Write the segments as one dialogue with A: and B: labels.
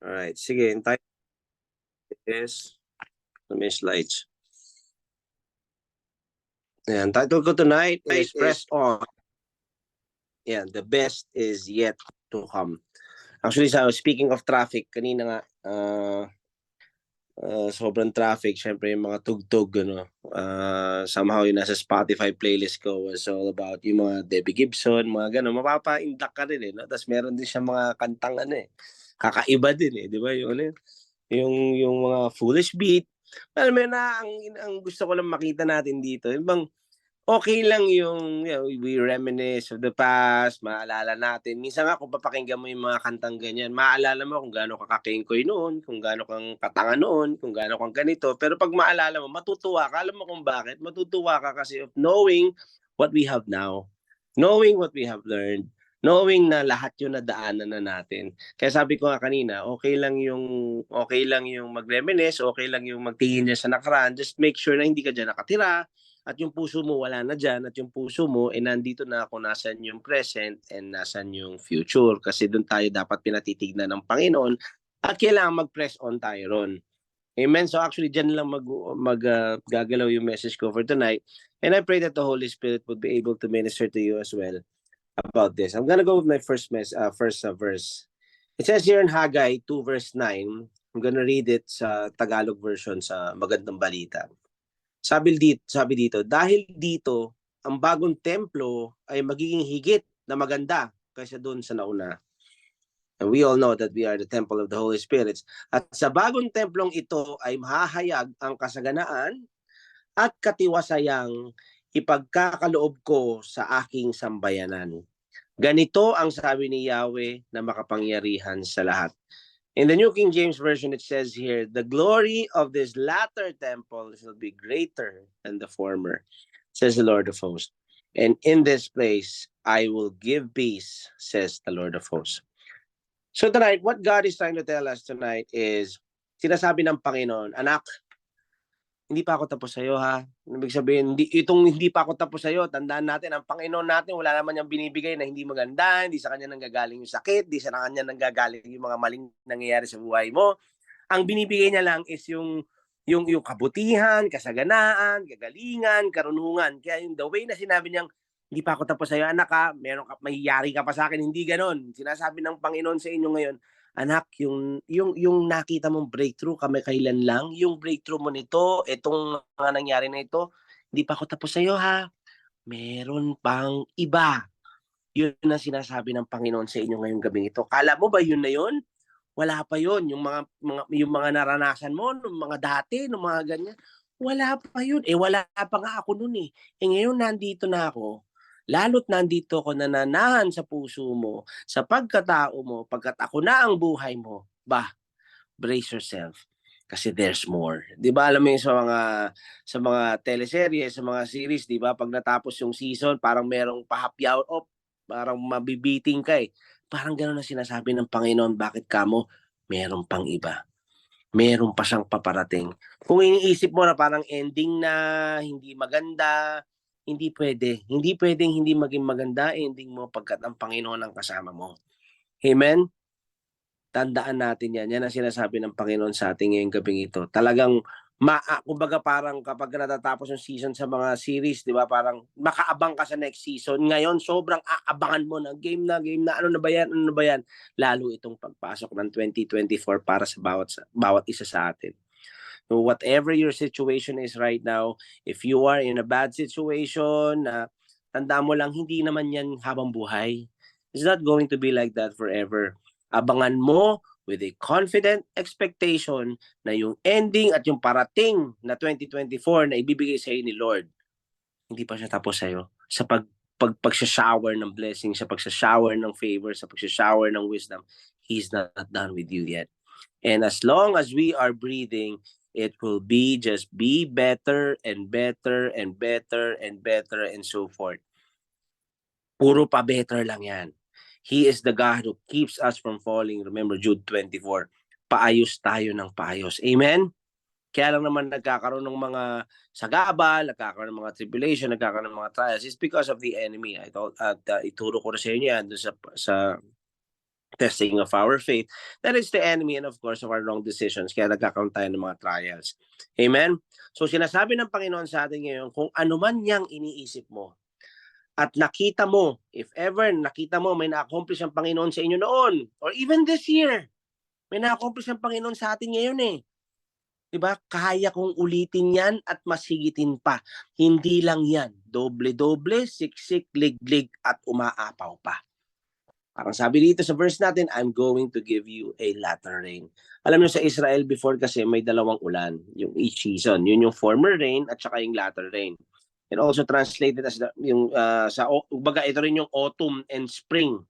A: Alright, sige. Yung title is, may slides. Ayan, title ko tonight is Press On. Yan, the best is yet to come. Actually, speaking of traffic, kanina nga, sobrang traffic. Syempre, yung mga tugtog, somehow yung nasa Spotify playlist ko was all about yung mga Debbie Gibson, mga gano'n. Mapapa-induct ka rin, no? Tapos meron din siya mga kantang, kakaiba din, di ba? Yung mga foolish beat. Alam mo na, ang gusto ko lang makita natin dito, yung bang okay lang yung, we reminisce of the past, maalala natin. Minsan nga kung papakinggan mo yung mga kantang ganyan, maalala mo kung gaano ka kakengkoy noon, kung gaano kang katanga noon, kung gaano kang ganito. Pero pag maalala mo, matutuwa ka. Alam mo kung bakit? Matutuwa ka kasi of knowing what we have now. Knowing what we have learned. Knowing na lahat yun nadaanan na natin. Kaya sabi ko nga kanina, okay lang yung mag-reminisce, okay lang yung magtingin niya sa nakaraan. Just make sure na hindi ka diyan nakatira, at yung puso mo wala na diyan, at yung puso mo nandito na kung nasaan yung present and nasaan yung future, kasi doon tayo dapat pinatitignan ng Panginoon at kailangan mag-press on tayo ron. Amen. So actually diyan lang gagalaw yung message ko for tonight, and I pray that the Holy Spirit would be able to minister to you as well about this. I'm gonna go with my first verse. It says here in Haggai 2 verse 9. I'm gonna read it sa Tagalog version sa Magandang Balita. Sabi dito, dahil dito, ang bagong templo ay magiging higit na maganda kaysa doon sa nauna. And we all know that we are the temple of the Holy Spirit. At sa bagong templong ito ay mahahayag ang kasaganaan at katiwasayang ipagkakaloob ko sa aking sambayanan. Ganito ang sabi ni Yahweh na makapangyarihan sa lahat. In the New King James Version, it says here, the glory of this latter temple shall be greater than the former, says the Lord of hosts. And in this place, I will give peace, says the Lord of hosts. So tonight, what God is trying to tell us tonight is, sinasabi ng Panginoon, anak, hindi pa ako tapos sa iyo, ha? Ibig sabihin, hindi pa ako tapos sa iyo. Tandaan natin, ang Panginoon natin, wala naman niyang binibigay na hindi maganda, hindi sa kanya nanggagaling yung sakit, hindi sa kanya nanggagaling yung mga maling nangyayari sa buhay mo. Ang binibigay niya lang is yung kabutihan, kasaganaan, kagalingan, karunungan. Kaya yung the way na sinabi niyang, hindi pa ako tapos sa iyo, anak, ha? Mayayari ka pa sa akin, hindi ganon. Sinasabi ng Panginoon sa inyo ngayon, anak, yung nakita mong breakthrough kailan lang, yung breakthrough mo nito, itong mga nangyari na ito, hindi pa ako tapos sa iyo, ha? Meron pang iba. Yun ang sinasabi ng Panginoon sa inyo ngayong gabing ito. Kala mo ba yun na yun? Wala pa yun. Yung mga naranasan mo, nung mga dati, nung mga ganyan, wala pa yun. Wala pa nga ako nun eh. Ngayon nandito na ako. Lalo't nandito ako nananahan sa puso mo, sa pagkatao mo, pagkat ako na ang buhay mo. Brace yourself. Kasi there's more. 'Di ba alam mo yung sa mga teleserye, sa mga series, 'di ba? Pag natapos yung season, parang merong pahapyaw, parang mabibiting ka eh. Parang gano'n ang sinasabi ng Panginoon, bakit kamo meron pang iba. Meron pa siyang paparating. Kung iniisip mo na parang ending na, hindi maganda, hindi pwede. Hindi pwedeng hindi maging maganda ending mo pagkat ang Panginoon ang kasama mo. Amen? Tandaan natin yan. Yan ang sinasabi ng Panginoon sa ating ngayong gabing ito. Talagang, kumbaga parang kapag natatapos yung season sa mga series, di ba, parang makaabang ka sa next season. Ngayon, sobrang aabangan mo na game na, ano na ba yan? Lalo itong pagpasok ng 2024 para sa bawat isa sa atin. So whatever your situation is right now, if you are in a bad situation, tandaan mo lang, hindi naman yan habang buhay. It's not going to be like that forever. Abangan mo with a confident expectation na yung ending at yung parating na 2024 na ibibigay sa iyo ni Lord, hindi pa siya tapos sa iyo. Sa pag-shower ng blessing, sa pag-shower ng favor, sa pag-shower ng wisdom, He's not done with you yet. And as long as we are breathing, it will just be better and better and better and better and so forth. Puro pa better lang yan. He is the God who keeps us from falling. Remember Jude 24. Paayos tayo ng paayos. Amen? Kaya lang naman nagkakaroon ng mga sagabal, nagkakaroon ng mga tribulation, nagkakaroon ng mga trials. It's because of the enemy. Ituro ko na sa inyo yan sa testing of our faith. That is the enemy and of course of our wrong decisions. Kaya nagkakaroon tayo ng mga trials. Amen? So sinasabi ng Panginoon sa atin ngayon, kung ano man yang iniisip mo, at nakita mo, if ever nakita mo may na-accomplish ang Panginoon sa inyo noon, or even this year, may na-accomplish ang Panginoon sa atin ngayon eh. Diba? Kaya kong ulitin yan at mas higitin pa. Hindi lang yan. Doble-doble, siksik, liglig at umaapaw pa. Parang sabi dito sa verse natin, I'm going to give you a latter rain. Alam niyo sa Israel before kasi may dalawang ulan, yung each season. Yun yung former rain at saka yung latter rain. And also translated as yung baga ito rin yung autumn and spring.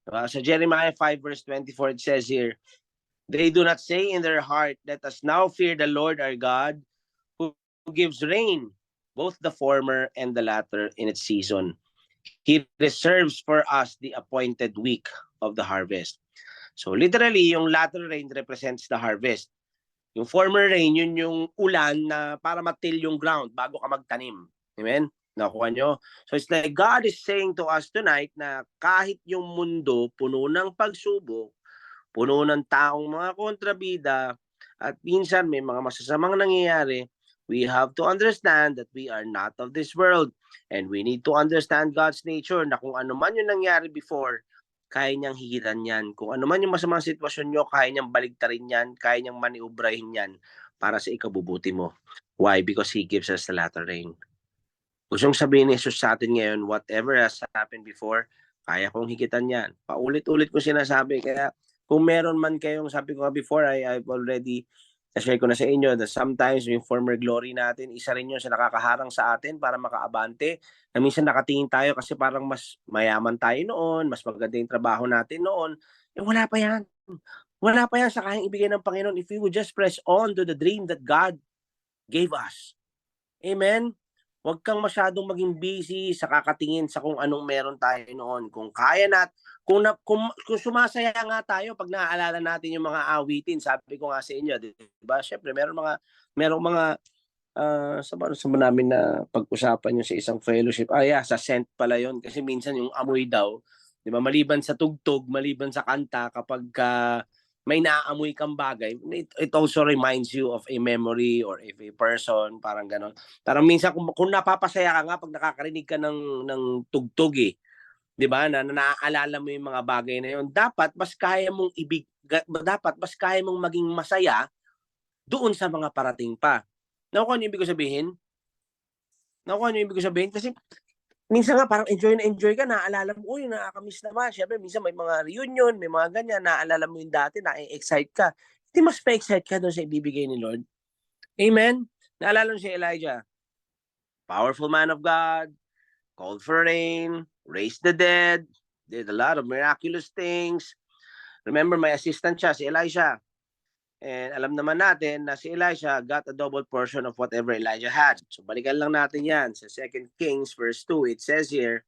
A: Sa Jeremiah 5 verse 24 it says here, they do not say in their heart, let us now fear the Lord our God, who gives rain, both the former and the latter in its season. He reserves for us the appointed week of the harvest. So literally, yung latter rain represents the harvest. Yung former rain, yun yung ulan na para matil yung ground bago ka magtanim. Amen? Nakuha nyo? So it's like God is saying to us tonight na kahit yung mundo puno ng pagsubok, puno ng taong mga kontrabida, at minsan may mga masasamang nangyayari, we have to understand that we are not of this world. And we need to understand God's nature na kung ano man yung nangyari before, kaya niyang higitan yan. Kung ano man yung masamang sitwasyon nyo, kaya niyang baligtarin yan, kaya niyang maniubrahin yan para sa ikabubuti mo. Why? Because He gives us the latter rain. Gustong sabihin ni Jesus sa atin ngayon, whatever has happened before, kaya kong higitan yan. Paulit-ulit ko sinasabi. Kaya kung meron man kayong, sabi ko before, I've already share ko na sa inyo that sometimes yung former glory natin, isa rin yun sa nakakaharang sa atin para makaabante. Na minsan nakatingin tayo kasi parang mas mayaman tayo noon, mas maganda yung trabaho natin noon. Wala pa yan. Wala pa yan sa kayang ibigay ng Panginoon if we would just press on to the dream that God gave us. Amen? Huwag kang masyadong maging busy sa kakatingin sa kung anong meron tayo noon. Kung kaya kung sumasaya nga tayo pag naaalala natin yung mga awitin, sabi ko nga sa inyo, di ba? Syempre, merong mga sa namin na pag-usapan yung sa isang fellowship. Sa scent pala yon kasi minsan yung amoy daw, di ba? Maliban sa tugtog, maliban sa kanta, kapag may naaamoy kang bagay, it also reminds you of a memory or of a person, parang ganon. Parang minsan kung napapasaya ka nga pag nakakarinig ka ng tugtog eh, 'di ba? Na naaalala mo yung mga bagay na yon. Dapat mas kaya mong maging masaya doon sa mga parating pa. Nakuha niyo yung ibig ko sabihin? Kasi minsan nga parang enjoy ka, naaalala mo, uy, nakakamiss naman. Siyempre, minsan may mga reunion, may mga ganyan, naaalala mo yung dati, na-excite ka. Hindi mas pa-excite ka doon sa ibibigay ni Lord. Amen? Naalala mo si Elijah. Powerful man of God, called for rain, raised the dead, did a lot of miraculous things. Remember, may assistant siya, si Elisha. And alam naman natin na si Elisha got a double portion of whatever Elijah had. So balikan lang natin yan. Sa 2 Kings verse 2, it says here,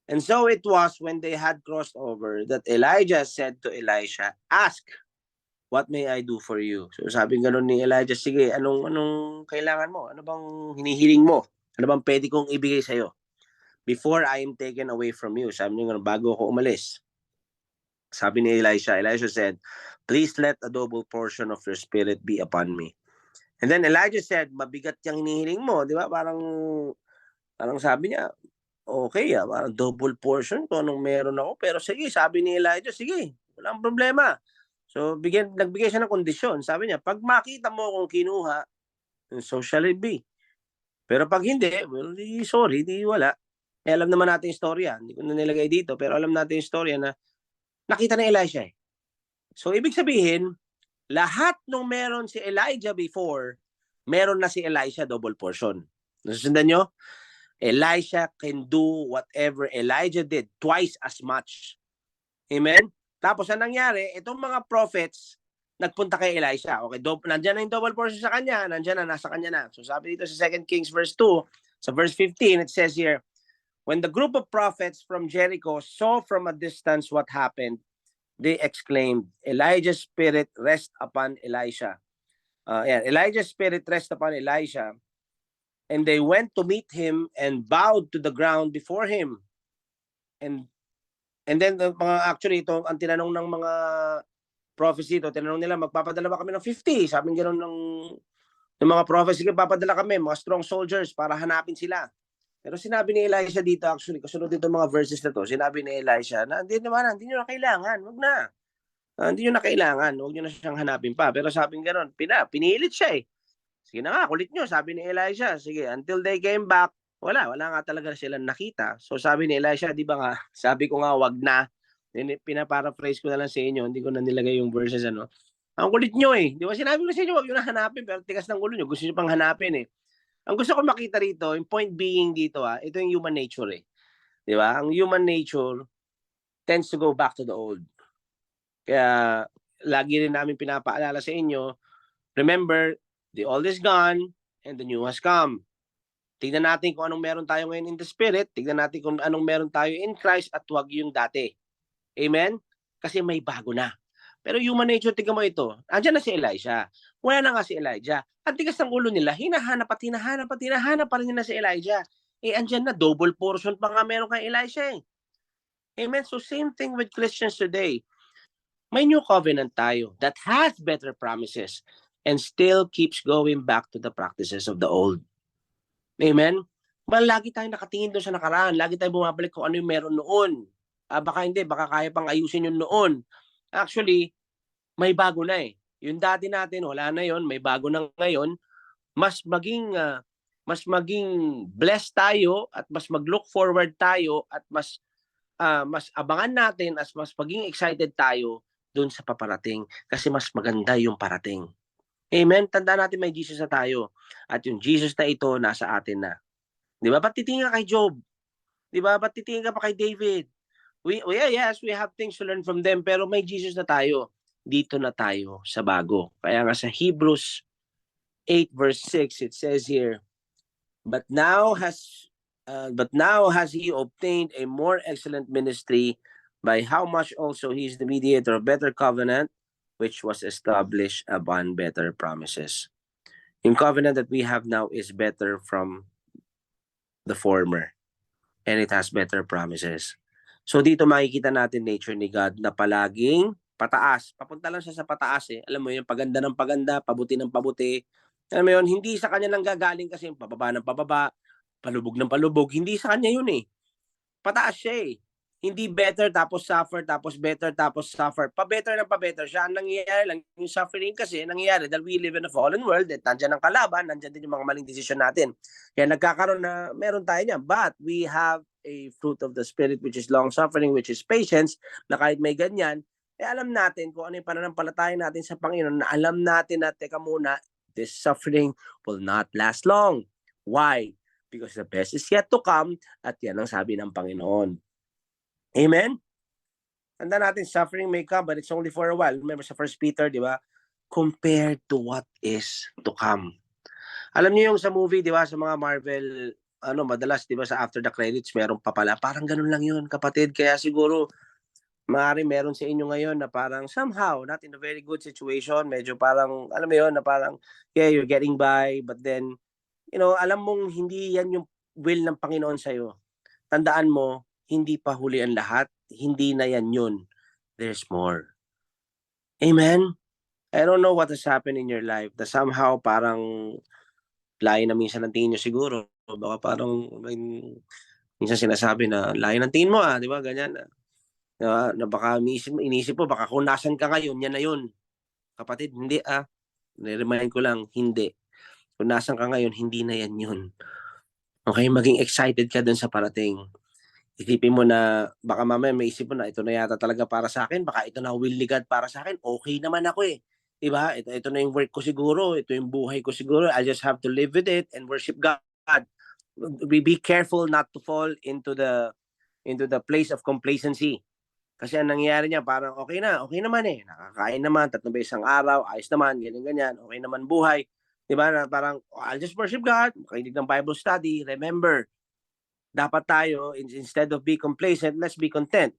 A: and so it was when they had crossed over that Elijah said to Elisha, ask, what may I do for you? So sabi gano'n ni Elijah, sige, anong kailangan mo? Ano bang hinihiling mo? Ano bang pwede kong ibigay sa'yo? Before I am taken away from you. Sabi niya gano'n, bago ako umalis. Sabi ni Elisha said, please let a double portion of your spirit be upon me. And then Elijah said, mabigat yung hinihiling mo, di ba? Parang sabi niya, okay, parang double portion kung anong meron ako. Pero sige, sabi ni Elijah, sige, walang problema. So, nagbigay siya ng kondisyon. Sabi niya, pag makita mo akong kinuha, so shall it be. Pero pag hindi, well, sorry, di wala. Alam naman natin yung storya. Hindi ko na nilagay dito, pero alam natin yung storya na nakita ni Elisha. So, ibig sabihin, lahat nung meron si Elijah before, meron na si Elisha double portion. Nasusundan nyo? Elisha can do whatever Elijah did twice as much. Amen? Tapos, ang nangyari, itong mga prophets, nagpunta kay Elisha. Okay, nandyan na yung double portion sa kanya, nandyan na, nasa kanya na. So, sabi dito sa 2 Kings verse 2, sa verse 15, it says here, when the group of prophets from Jericho saw from a distance what happened, they exclaimed, Elijah's spirit rest upon Elisha. Elijah's spirit rest upon Elisha. And they went to meet him and bowed to the ground before him. And And then, actually, ito, ang tinanong ng mga prophecy ito, tinanong nila, magpapadala ba kami ng 50? Sabi gano'n ng mga prophecy, papadala kami, mga strong soldiers para hanapin sila. Pero sinabi ni Elisha dito, actually, kasunod dito mga verses na to, sinabi ni Elisha na hindi nyo na kailangan, wag na. Hindi nyo na kailangan, wag nyo na siyang hanapin pa. Pero sabi gano'n, pinilit siya eh. Sige na nga, kulit nyo, sabi ni Elisha. Sige, until they came back, wala nga talaga silang nakita. So sabi ni Elisha, di ba nga, sabi ko nga, wag na. Pinaparaphrase ko na lang sa inyo, hindi ko na nilagay yung verses, ano. Ang kulit nyo eh. Di ba sinabi ko sa inyo, wag nyo na hanapin, pero tigas ng ulo nyo, gusto nyo pang hanapin eh. Ang gusto ko makita rito, yung point being dito ito yung human nature eh. Di ba? Ang human nature tends to go back to the old. Kaya lagi rin namin pinapaalala sa inyo, remember, the old is gone and the new has come. Tignan natin kung anong meron tayo ngayon in the Spirit, tignan natin kung anong meron tayo in Christ at wag yung dati. Amen? Kasi may bago na. Pero human nature, tignan mo ito. Andiyan na si Elijah. Wala na nga si Elijah. Ang tigas ng ulo nila, hinahanap pa rin nila si Elijah. Andiyan na, double portion pa nga meron kay Elijah eh. Amen? So same thing with Christians today. May new covenant tayo that has better promises and still keeps going back to the practices of the old. Amen? Lagi tayong nakatingin doon sa nakaraan. Lagi tayong bumabalik kung ano yung meron noon. Baka hindi, baka kaya pang ayusin yun noon. Actually, may bago na eh. Yung dati natin, wala na yon, may bago na ngayon. Mas maging blessed tayo at mas mag-look forward tayo at mas abangan natin at mas maging excited tayo doon sa paparating kasi mas maganda yung parating. Amen? Tandaan natin may Jesus na tayo. At yung Jesus na ito, nasa atin na. Di ba? Ba't titingin ka kay Job? Di ba? Ba't titingin ka pa kay David? Yes, we have things to learn from them, pero may Jesus na tayo. Dito na tayo sa bago. Kaya nga sa Hebrews 8 verse 6, it says here, But now has he obtained a more excellent ministry, by how much also he is the mediator of better covenant, which was established upon better promises. Yung covenant that we have now is better from the former, and it has better promises. So dito makikita natin nature ni God na palaging pataas. Papunta lang siya sa pataas eh. Alam mo yun, paganda ng paganda, pabuti ng pabuti. Alam mo yun, hindi sa kanya lang gagaling kasi yung pababa ng pababa, palubog ng palubog. Hindi sa kanya yun eh. Pataas siya eh. Hindi better tapos suffer, tapos better tapos suffer. Pa-better ng pa-better siya. Ang nangyayari lang, yung suffering kasi, nangyayari dahil we live in a fallen world, at nandyan ang kalaban, nandyan din yung mga maling desisyon natin. Kaya nagkakaroon na, meron tayo niya. But we have a fruit of the Spirit, which is long-suffering, which is patience, na kahit may ganyan, alam natin kung ano yung pananampalataya natin sa Panginoon, na alam natin na, teka muna, this suffering will not last long. Why? Because the best is yet to come, at yan ang sabi ng Panginoon. Amen? Tanda natin, suffering may come, but it's only for a while. Remember sa 1 Peter, di ba? Compared to what is to come. Alam niyo yung sa movie, di ba, sa mga Marvel, madalas, di ba, sa after the credits, meron pa pala. Parang ganun lang yun, kapatid. Kaya siguro, maaari meron sa inyo ngayon na parang somehow, not in a very good situation, medyo parang, alam mo yun, na parang, yeah, you're getting by, but then, alam mong hindi yan yung will ng Panginoon sa'yo. Tandaan mo, hindi pa huli ang lahat, hindi na yan yun. There's more. Amen? I don't know what has happened in your life na somehow parang layo na minsan ng tingin nyo siguro. Baka parang minsan sinasabi na layo ng tingin mo di ba? Ganyan. Na baka inisip mo, baka kung nasan ka ngayon, yan na yun. Kapatid, hindi niremind ko lang, hindi. Kung nasan ka ngayon, hindi na yan yun. Okay, maging excited ka dun sa parating. Isipin mo na baka mamaya may isip mo na ito na yata talaga para sa akin, baka ito na will ni God para sa akin, okay naman ako eh. Diba? Ito na yung work ko siguro, ito yung buhay ko siguro, I just have to live with it and worship God. Be careful not to fall into the place of complacency. Kasi ang nangyayari niya, parang okay naman eh, nakakain naman, 3 beses ang araw, ayos naman, ganyan, okay naman buhay. Diba? Na parang, I'll just worship God, makinig ng Bible study, remember, dapat tayo, instead of be complacent, let's be content.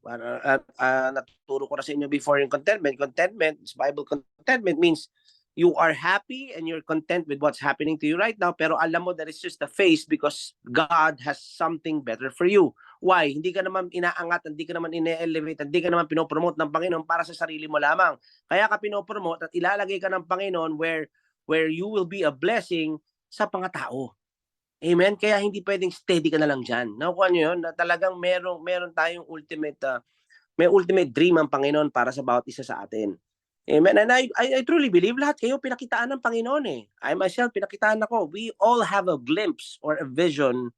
A: Natuturo ko na sa inyo before yung contentment. Contentment, Bible contentment means you are happy and you're content with what's happening to you right now, pero alam mo that it's just a phase because God has something better for you. Why? Hindi ka naman inaangat, hindi ka naman ine-elevate, hindi ka naman pinopromote ng Panginoon para sa sarili mo lamang. Kaya ka pinopromote at ilalagay ka ng Panginoon where you will be a blessing sa mga tao. Amen? Kaya hindi pwedeng steady ka na lang dyan. Nakuha nyo yun? Na talagang meron tayong may ultimate dream ang Panginoon para sa bawat isa sa atin. Amen? And I truly believe lahat kayo pinakitaan ng Panginoon eh. I myself, pinakitaan ako. We all have a glimpse or a vision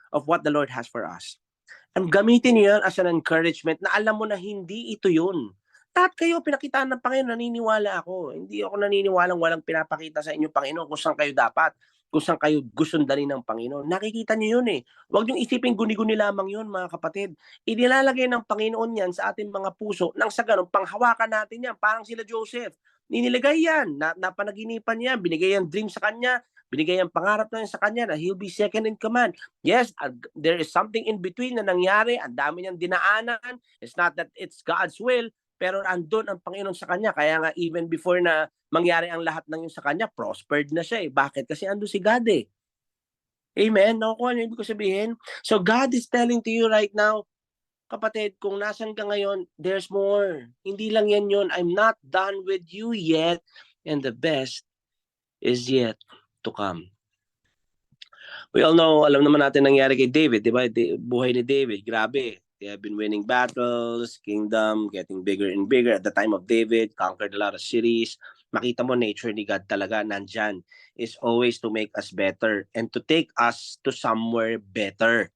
A: of what the Lord has for us. And gamitin niyo yan as an encouragement na alam mo na hindi ito yun. Lahat kayo pinakitaan ng Panginoon, naniniwala ako. Hindi ako naniniwalang walang pinapakita sa inyo, Panginoon, kung saan kayo dapat, kung saan kayo gustong dalhin ng Panginoon. Nakikita niyo yun eh. Huwag niyong isipin guni-guni lamang yun, mga kapatid. Inilalagay ng Panginoon yan sa ating mga puso nang sa ganun, panghawakan natin yan. Parang sila Joseph. Ninilagay yan, napanaginipan niya, binigay ang dream sa kanya, binigay ang pangarap na sa kanya na he'll be second in command. Yes, there is something in between na nangyari, ang dami niyang dinaanan. It's not that it's God's will, pero andun ang Panginoon sa kanya. Kaya nga even before na mangyari ang lahat ng yun sa kanya, prospered na siya eh. Bakit? Kasi andun si God eh. Amen? Nakukuha niyo ibig ko sabihin? So God is telling to you right now, kapatid, kung nasan ka ngayon, there's more. Hindi lang yan yun. I'm not done with you yet, and the best is yet to come. We all know, alam naman natin nangyari kay David, di ba? Buhay ni David, grabe. They have been winning battles, kingdom, getting bigger and bigger. At the time of David, conquered a lot of cities. Makita mo, nature ni God talaga, nandyan. Is always to make us better and to take us to somewhere better.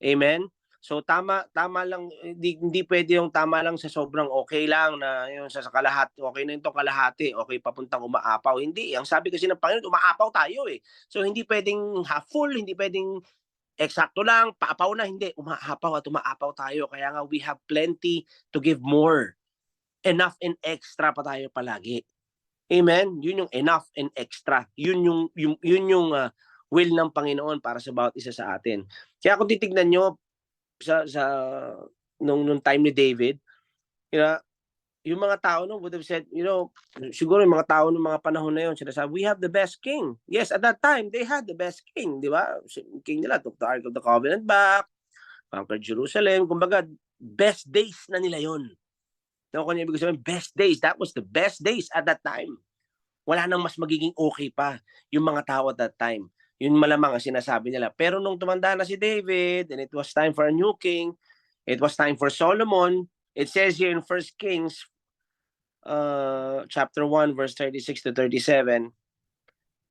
A: Amen? So tama lang, hindi pwede yung tama lang sa sobrang okay lang na yung sa kalahati, okay na yung kalahati, okay papuntang umaapaw. Hindi, ang sabi kasi ng Panginoon, umaapaw tayo eh. So hindi pwedeng half full, hindi pwedeng eksakto lang, paapaw na, hindi, umaapaw at umaapaw tayo. Kaya nga we have plenty to give more. Enough and extra pa tayo palagi. Amen? Yun yung enough and extra. Yun yung will ng Panginoon para sa bawat isa sa atin. Kaya kung titignan nyo, sa nung time ni David, yung mga tao would have said, siguro yung mga tao ng mga panahon na yun, sinasabi, we have the best king. Yes, at that time, they had the best king, di ba? King nila took the Ark of the Covenant back, conquered Jerusalem. Kumbaga, best days na nila yun. Kung ano ibig sabihin, best days. That was the best days at that time. Wala nang mas magiging okay pa yung mga tao at that time. Yun malamang ang sinasabi nila. Pero nung tumanda na si David, and it was time for a new king, it was time for Solomon, it says here in 1 Kings chapter 1, verse 36 to 37,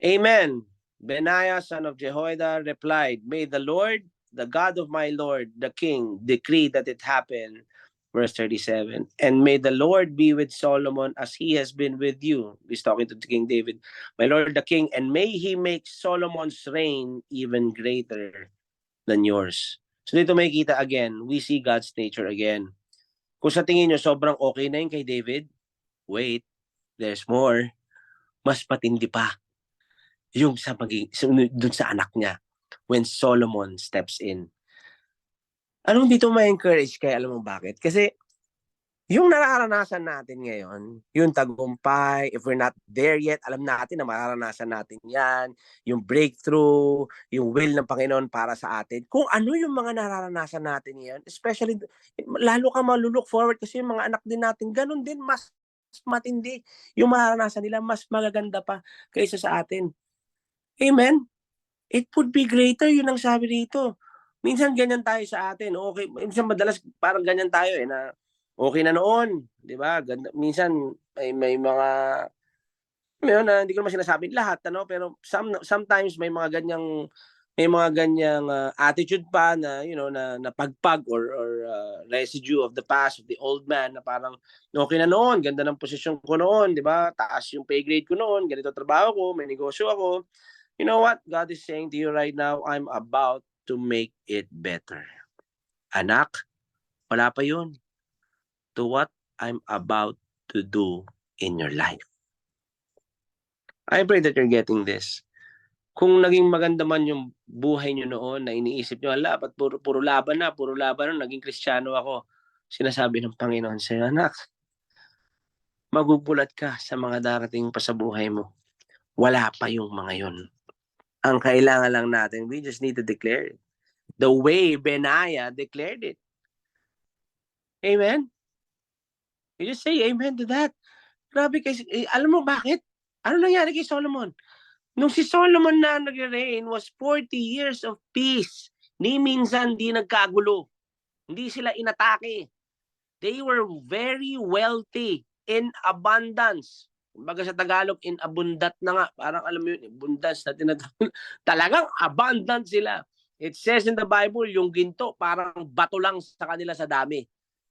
A: Amen. Benaiah, son of Jehoiada, replied, May the Lord, the God of my Lord, the king, decree that it happen. Verse 37, and may the Lord be with Solomon as he has been with you. He's talking to King David. My Lord the king, and may he make Solomon's reign even greater than yours. So dito makikita again, we see God's nature again. Kung sa tingin nyo sobrang okay na yun kay David, wait, there's more. Mas patindi pa yung dun sa anak niya when Solomon steps in. Anong dito ma-encourage kaya alam mo bakit? Kasi yung nararanasan natin ngayon, yung tagumpay, if we're not there yet, alam natin na mararanasan natin yan, yung breakthrough, yung will ng Panginoon para sa atin. Kung ano yung mga nararanasan natin yan, especially, lalo ka malulook forward kasi yung mga anak din natin, ganun din, mas matindi. Yung mararanasan nila, mas magaganda pa kaysa sa atin. Amen? It would be greater, yun ang sabi dito. Minsan ganyan tayo sa atin. Okay, minsan madalas parang ganyan tayo na okay na noon, 'di ba? Minsan may mga na hindi ko naman sinasabing lahat pero sometimes may mga ganyang attitude pa na na pagpag or residue of the past of the old man na parang okay na noon, ganda ng posisyon ko noon, 'di ba? Taas yung pay grade ko noon, ganito trabaho ko, may negosyo ako. You know what? God is saying to you right now, I'm about to make it better. Anak, wala pa yun. To what I'm about to do in your life. I pray that you're getting this. Kung naging maganda man yung buhay nyo noon na iniisip nyo, ba't puro laban na, naging Kristiyano ako. Sinasabi ng Panginoon sa'yo, anak, magugulat ka sa mga darating pa sa buhay mo. Wala pa yung mga yun. Ang kailangan lang natin, we just need to declare it. the way Benaiah declared it. Amen? You just say amen to that. Grabe kasi, alam mo bakit? Ano nangyari kay Solomon? Nung si Solomon na nag-reign was 40 years of peace. Ni minsan di nagkagulo. Hindi sila inatake. They were very wealthy in abundance. Kumbaga sa Tagalog, in abundant na nga. Parang alam mo yun, abundance na tinatawag. Talagang abundant sila. It says in the Bible, yung ginto, parang bato lang sa kanila sa dami.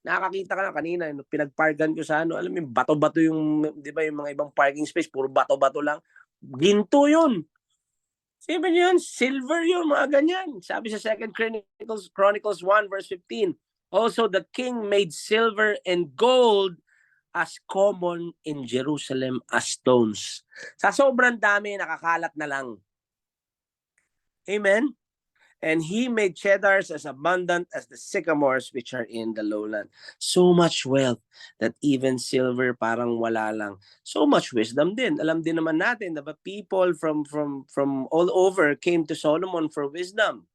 A: Nakakita ka na kanina, pinagparkan ko sa ano, alam mo yung bato-bato yung, di ba yung mga ibang parking space, puro bato-bato lang. Ginto yun. Sabi niyo yun, silver yun, mga ganyan. Sabi sa 2 Chronicles 1 verse 15, also the king made silver and gold as common in Jerusalem as stones. Sa sobrang dami, nakakalat na lang. Amen? And he made cedars as abundant as the sycamores which are in the lowland. So much wealth that even silver parang wala lang. So much wisdom din. Alam din naman natin na people from all over came to Solomon for wisdom.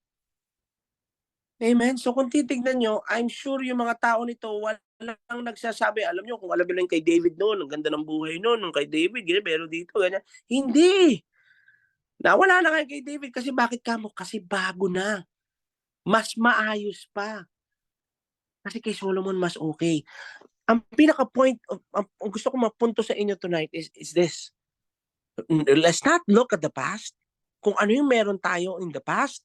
A: Amen? So kung titignan nyo, I'm sure yung mga tao nito walang nagsasabi, alam nyo, kung alam nyo lang kay David noon, ang ganda ng buhay noon, nung kay David, ganyan, pero dito, ganyan. Hindi! Nawala na kayo kay David kasi bakit kamo? Kasi bago na. Mas maayos pa. Kasi kay Solomon, mas okay. Ang pinaka-point, ang gusto ko mapunto sa inyo tonight is this. Let's not look at the past. Kung ano yung meron tayo in the past.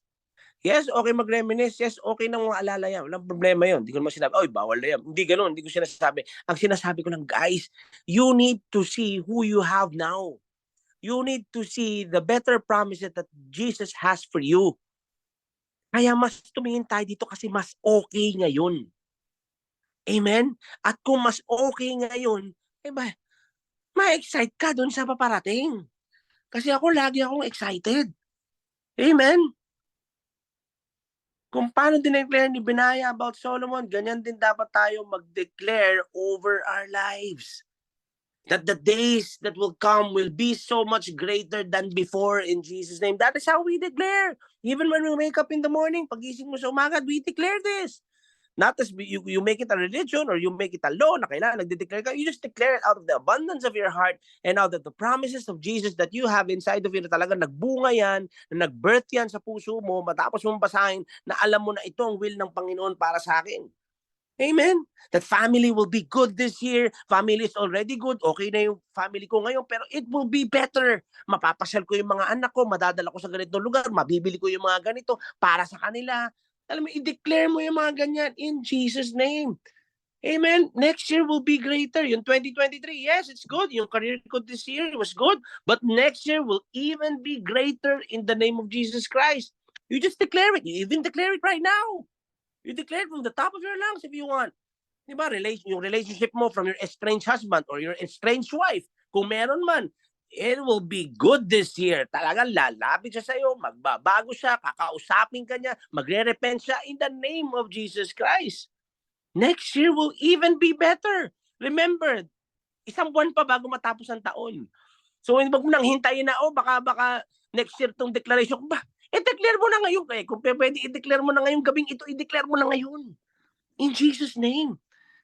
A: Yes, okay mag-reminisce. Yes, okay nang maalala yan. Walang problema yun. Hindi ko naman sinabi, oy, bawal na yan. Hindi ganun. Hindi ko sinasabi. Ang sinasabi ko lang, guys, you need to see who you have now. You need to see the better promises that Jesus has for you. Kaya mas tumingin tayo dito kasi mas okay ngayon. Amen? At kung mas okay ngayon, ma-excite ka dun sa paparating. Kasi ako, lagi akong excited. Amen? Kung paano dineclare ni Benaiah about Solomon, ganyan din dapat tayo mag-declare over our lives. That the days that will come will be so much greater than before in Jesus' name. That is how we declare. Even when we wake up in the morning, pagising mo sa umaga, we declare this. Not as you make it a religion or you make it a law na kailangan nagde-declare ka. You just declare it out of the abundance of your heart and out of the promises of Jesus that you have inside of you na talagang nagbunga yan, na nag-birth yan sa puso mo, matapos mong basahin na alam mo na ito ang will ng Panginoon para sa akin. Amen? That family will be good this year. Family is already good. Okay na yung family ko ngayon, pero it will be better. Mapapasyal ko yung mga anak ko, madadala ko sa ganitong lugar, mabibili ko yung mga ganito para sa kanila. Alam mo, i-declare mo yung mga ganyan in Jesus' name. Amen? Next year will be greater. Yung 2023, yes, it's good. Yung career ko this year was good. But next year will even be greater in the name of Jesus Christ. You just declare it. You even declare it right now. You declare it from the top of your lungs if you want. Diba? Yung relationship mo from your estranged husband or your estranged wife, kung meron man, it will be good this year. Talagang lalapit siya sa'yo, magbabago siya, kakausapin ka niya, magre-repent siya in the name of Jesus Christ. Next year will even be better. Remember, isang buwan pa bago matapos ang taon. So, wag mo nang hintayin na, baka next year tong declaration ba? I-declare mo na ngayon. Kung pwede i-declare mo na ngayong gabing ito, i-declare mo na ngayon. In Jesus' name.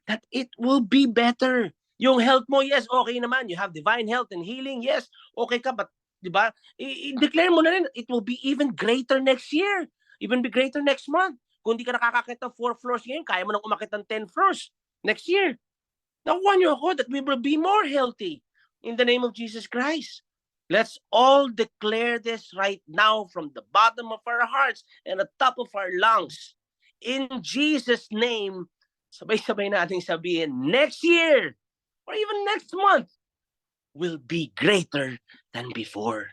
A: That it will be better. Yung health mo, yes, okay naman. You have divine health and healing, yes, okay ka. But, di ba, i-declare mo na rin, it will be even greater next year. Even be greater next month. Kung di ka nakakakit ng 4 floors ngayon, kaya mo nang umakit ng 10 floors next year. Nakuha niyo ako that we will be more healthy in the name of Jesus Christ. Let's all declare this right now from the bottom of our hearts and the top of our lungs. In Jesus' name, sabay-sabay nating sabihin, next year or even next month will be greater than before.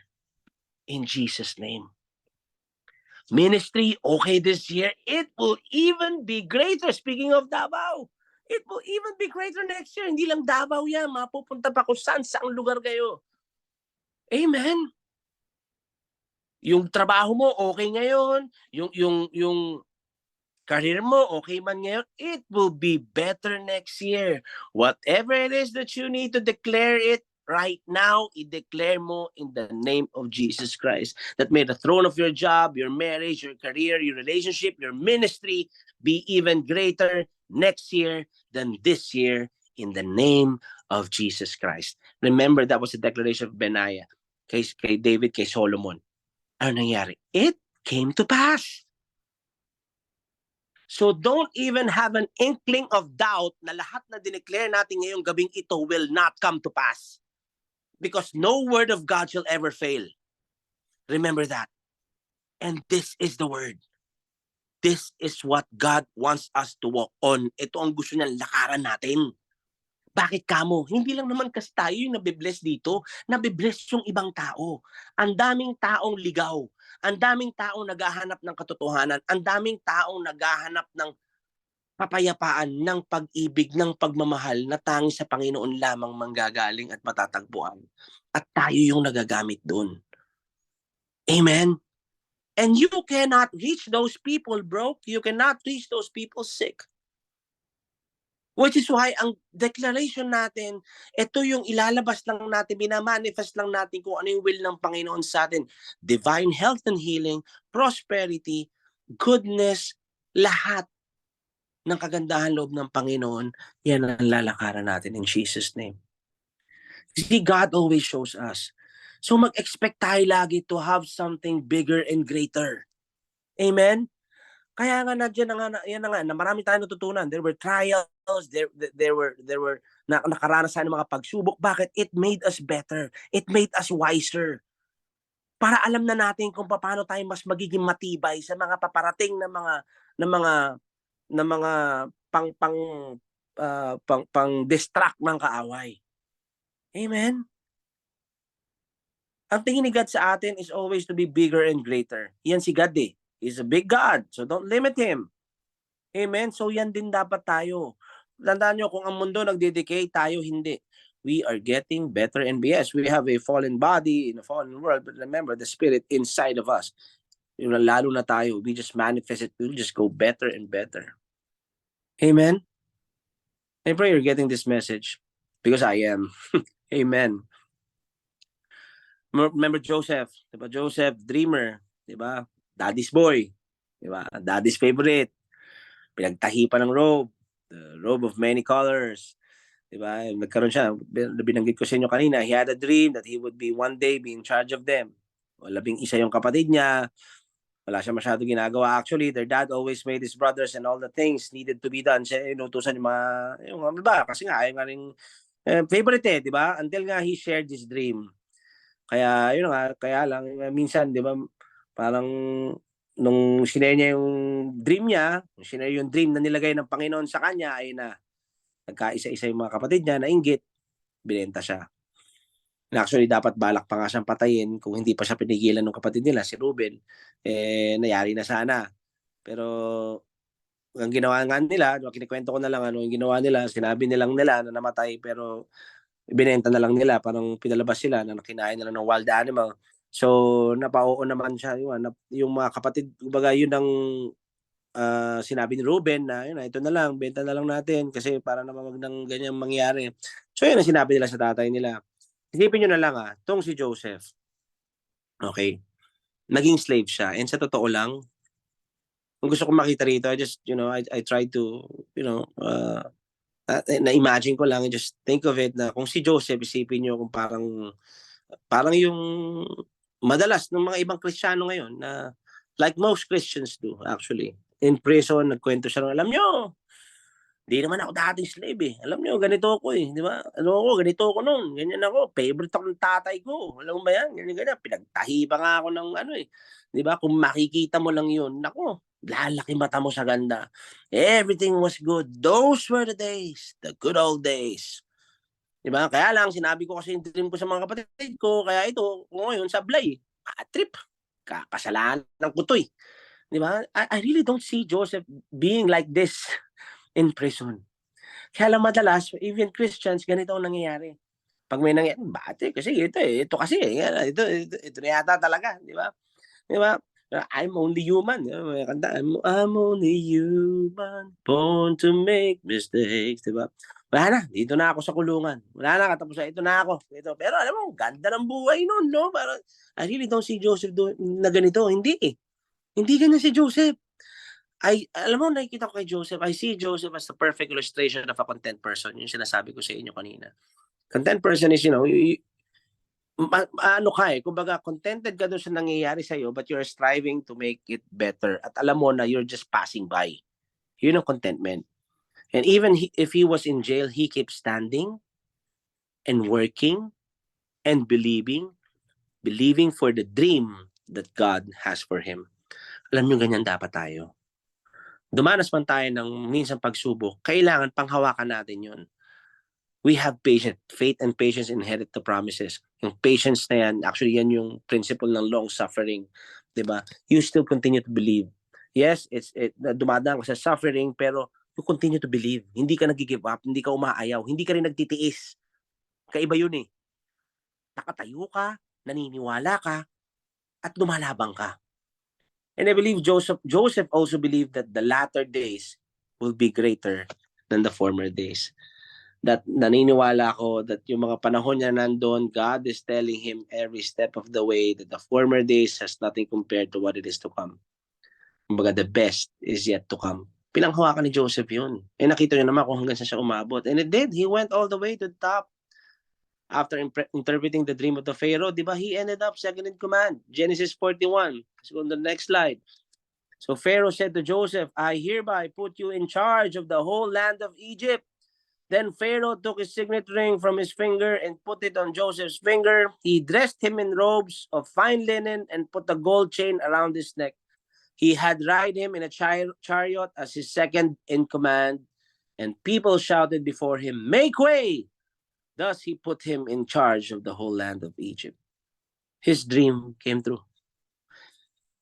A: In Jesus' name. Ministry, okay this year, it will even be greater. Speaking of Davao, it will even be greater next year. Hindi lang Davao yan, mapupunta pa kung saan lugar kayo. Amen. Yung trabaho mo okay ngayon, yung career mo okay man ngayon, it will be better next year. Whatever it is that you need to declare it right now, i-declare mo in the name of Jesus Christ that may the throne of your job, your marriage, your career, your relationship, your ministry be even greater next year than this year in the name of Jesus Christ. Remember, that was the declaration of Benaiah kay David, kay Solomon. Ano nangyari? It came to pass. So don't even have an inkling of doubt na lahat na dineclare natin ngayong gabing ito will not come to pass. Because no word of God shall ever fail. Remember that. And this is the word. This is what God wants us to walk on. Ito ang gusto niyang lakaran natin. Bakit kamo? Hindi lang naman kasi tayo yung nabibless dito. Nabibless yung ibang tao. Ang daming taong ligaw. Ang daming taong naghahanap ng katotohanan. Ang daming taong naghahanap ng kapayapaan, ng pag-ibig, ng pagmamahal na tanging sa Panginoon lamang manggagaling at matatagpuan. At tayo yung nagagamit doon. Amen? And you cannot reach those people broke. You cannot reach those people sick. Which is why ang declaration natin, ito yung ilalabas lang natin, binamanifest lang natin kung ano yung will ng Panginoon sa atin. Divine health and healing, prosperity, goodness, lahat ng kagandahan loob ng Panginoon, yan ang lalakaran natin in Jesus' name. See, God always shows us. So mag-expect tayo lagi to have something bigger and greater. Amen? Kaya nga nandiyan na nga, yan na nga, na marami tayong natutunan. There were trials, there were nakaranas tayo ng mga pagsubok. Bakit? It made us better. It made us wiser. Para alam na natin kung paano tayo mas magiging matibay sa mga paparating na mga pang distract ng kaaway. Amen. Ang tingin ni God sa atin is always to be bigger and greater. Yan si God eh. He's a big God, so don't limit Him. Amen? So yan din dapat tayo. Tandaan nyo, kung ang mundo nagdedecay, tayo hindi. We are getting better and yes, we have a fallen body in a fallen world, but remember, the Spirit inside of us, yung lalo na tayo, we just manifest it, we'll just go better and better. Amen? I pray you're getting this message because I am. Amen. Remember Joseph, diba? Joseph, dreamer, diba? Daddy's boy, diba? Daddy's favorite. Pinagtahi pa ng robe, the robe of many colors. Diba? Nagkaroon siya, binanggit ko sa inyo kanina, he had a dream that he would be one day be in charge of them. 11 yung kapatid niya, wala siya masyado ginagawa. Actually, their dad always made his brothers and all the things needed to be done. Siya inutusan yung mga iba, kasi nga, ayaw nga rin, favorite eh, diba? Until nga he shared his dream. Kaya, yun nga, kaya lang, minsan, diba, parang, nung sinare niya yung dream niya, sinare yung dream na nilagay ng Panginoon sa kanya, ay na, nagkaisa-isa yung mga kapatid niya, nainggit, binenta siya. And actually, dapat balak pa nga siyang patayin kung hindi pa siya pinigilan ng kapatid nila, si Ruben, nayari na sana. Pero, ang ginawa nga nila, kinikwento ko na lang, yung ginawa nila, sinabi nilang nila na namatay, pero ibinenta na lang nila, parang pinalabas sila na nakinain nila ng wild animal. So, napao naman siya, yung mga kapatid, kumbaga yun ang sinabi ni Ruben na, yun, ito na lang, benta na lang natin kasi para naman wag nang ganyan mangyari. So, yun ang sinabi nila sa tatay nila. Isipin nyo na lang tong si Joseph, okay, naging slave siya. And sa totoo lang, kung gusto ko makita rito, I just, I try to, na-imagine ko lang, just think of it na kung si Joseph, isipin nyo kung parang yung madalas ng mga ibang Kristiyano ngayon na like most Christians do actually. In prison, nagkwento siya ng, alam nyo, di naman ako dating slave eh. Alam nyo, ganito ako eh. Di ba? Ganito ako noon. Ganyan ako. Favorite ako ng tatay ko. Alam mo ba yan? Ganyan. Pinagtahi pa nga ako ng eh. Di ba? Kung makikita mo lang yun, nako, lalaki mata mo sa ganda. Everything was good. Those were the days. The good old days. Di ba? Kaya lang, sinabi ko kasi yung dream ko sa mga kapatid ko. Kaya ito, ngayon, sablay. Trip. Kasalanan ng kutoy. Di ba? I really don't see Joseph being like this in prison. Kaya lang madalas, even Christians, ganito ang nangyayari. Pag may nangyayari, bate, kasi ito kasi, ito na yata talaga, di ba? Di ba? I'm only human. May kanta, I'm only human, born to make mistakes, di ba? Wala na, dito na ako sa kulungan. Wala na, katapusan, ito na ako. Ito. Pero alam mo, ganda ng buhay nun, no? Parang, I really don't see Joseph na ganito. Hindi eh. Hindi ganyan si Joseph. Alam mo, nakikita ko kay Joseph, I see Joseph as the perfect illustration of a content person. Yung sinasabi ko sa inyo kanina. Content person is, ano ka eh, kumbaga contented ka doon sa nangyayari sa'yo, but you're striving to make it better. At alam mo na you're just passing by. Yun ang contentment. And even if he was in jail, he kept standing and working and believing for the dream that God has for him. Alam nyo, ganyan dapat tayo. Dumanas man tayo ng minsan pagsubok, kailangan panghawakan natin yun. We have patience. Faith and patience inherit the promises. Yung patience na yan, actually yan yung principle ng long suffering. Diba? You still continue to believe. Yes, dumadaan ka sa suffering, pero you continue to believe. Hindi ka nag-give up, hindi ka umaayaw, hindi ka rin nagtitiis. Kaiba yun eh. Nakatayo ka, naniniwala ka, at lumalabang ka. And I believe Joseph also believed that the latter days will be greater than the former days. That naniniwala ko that yung mga panahon niya nandun, God is telling him every step of the way that the former days has nothing compared to what it is to come. Kumbaga, the best is yet to come. Pinanghawakan ni Joseph yun. Eh nakita niyo naman kung hanggang sa siya umabot. And it did. He went all the way to the top. After interpreting the dream of the Pharaoh, di ba, he ended up second in command. Genesis 41. Let's go on the next slide. So Pharaoh said to Joseph, I hereby put you in charge of the whole land of Egypt. Then Pharaoh took his signet ring from his finger and put it on Joseph's finger. He dressed him in robes of fine linen and put a gold chain around his neck. He had ride him in a chariot as his second in command, and people shouted before him, Make way! Thus he put him in charge of the whole land of Egypt. His dream came true.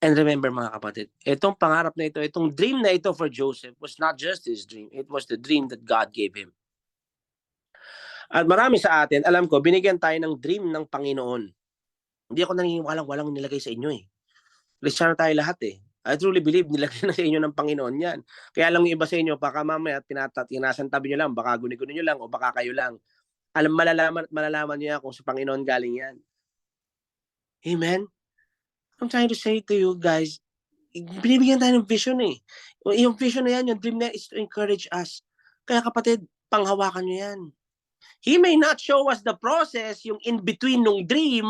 A: And remember mga kapatid, itong pangarap na ito, itong dream na ito for Joseph was not just his dream. It was the dream that God gave him. At marami sa atin, alam ko, binigyan tayo ng dream ng Panginoon. Hindi ako naniniwalang walang nilagay sa inyo eh. Kristiyano tayo lahat eh. I truly believe nilagay na sa inyo ng Panginoon yan. Kaya lang yung iba sa inyo, baka mamaya tinasantabi nyo lang, baka guni-guni nyo lang, o baka kayo lang. Malalaman nyo yan kung sa Panginoon galing yan. Amen? I'm trying to say to you guys, binibigyan tayo ng vision eh. Yung vision na yan, yung dream na is to encourage us. Kaya kapatid, panghawakan nyo yan. He may not show us the process, yung in-between nung dream.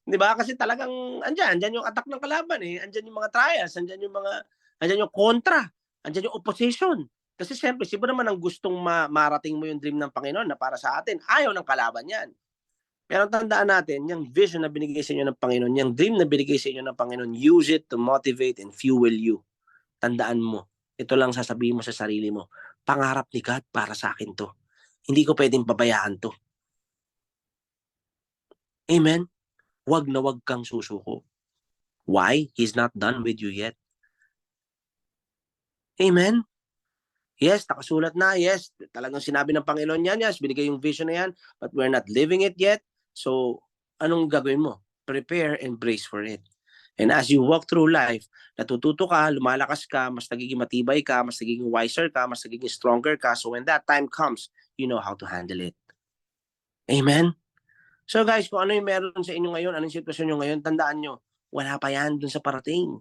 A: Di ba? Kasi talagang, andyan yung attack ng kalaban eh. Andyan yung mga trials, andyan yung kontra, andyan yung opposition. Kasi siyempre, sino naman ang gustong marating mo yung dream ng Panginoon na para sa atin? Ayaw ng kalaban yan. Pero tandaan natin, yung vision na binigay sa inyo ng Panginoon, yung dream na binigay sa inyo ng Panginoon, use it to motivate and fuel you. Tandaan mo, ito lang sasabihin mo sa sarili mo, pangarap ni God para sa akin to. Hindi ko pwedeng pabayaan to. Amen? Wag na wag kang susuko. Why? He's not done with you yet. Amen? Yes, nakasulat na. Yes, talagang sinabi ng Panginoon yan. Yes, binigay yung vision na yan. But we're not living it yet. So, anong gagawin mo? Prepare and brace for it. And as you walk through life, natututo ka, lumalakas ka, mas nagiging matibay ka, mas nagiging wiser ka, mas nagiging stronger ka. So when that time comes, you know how to handle it. Amen? So guys, kung ano yung meron sa inyo ngayon, anong sitwasyon nyo ngayon, tandaan nyo, wala pa yan dun sa parating.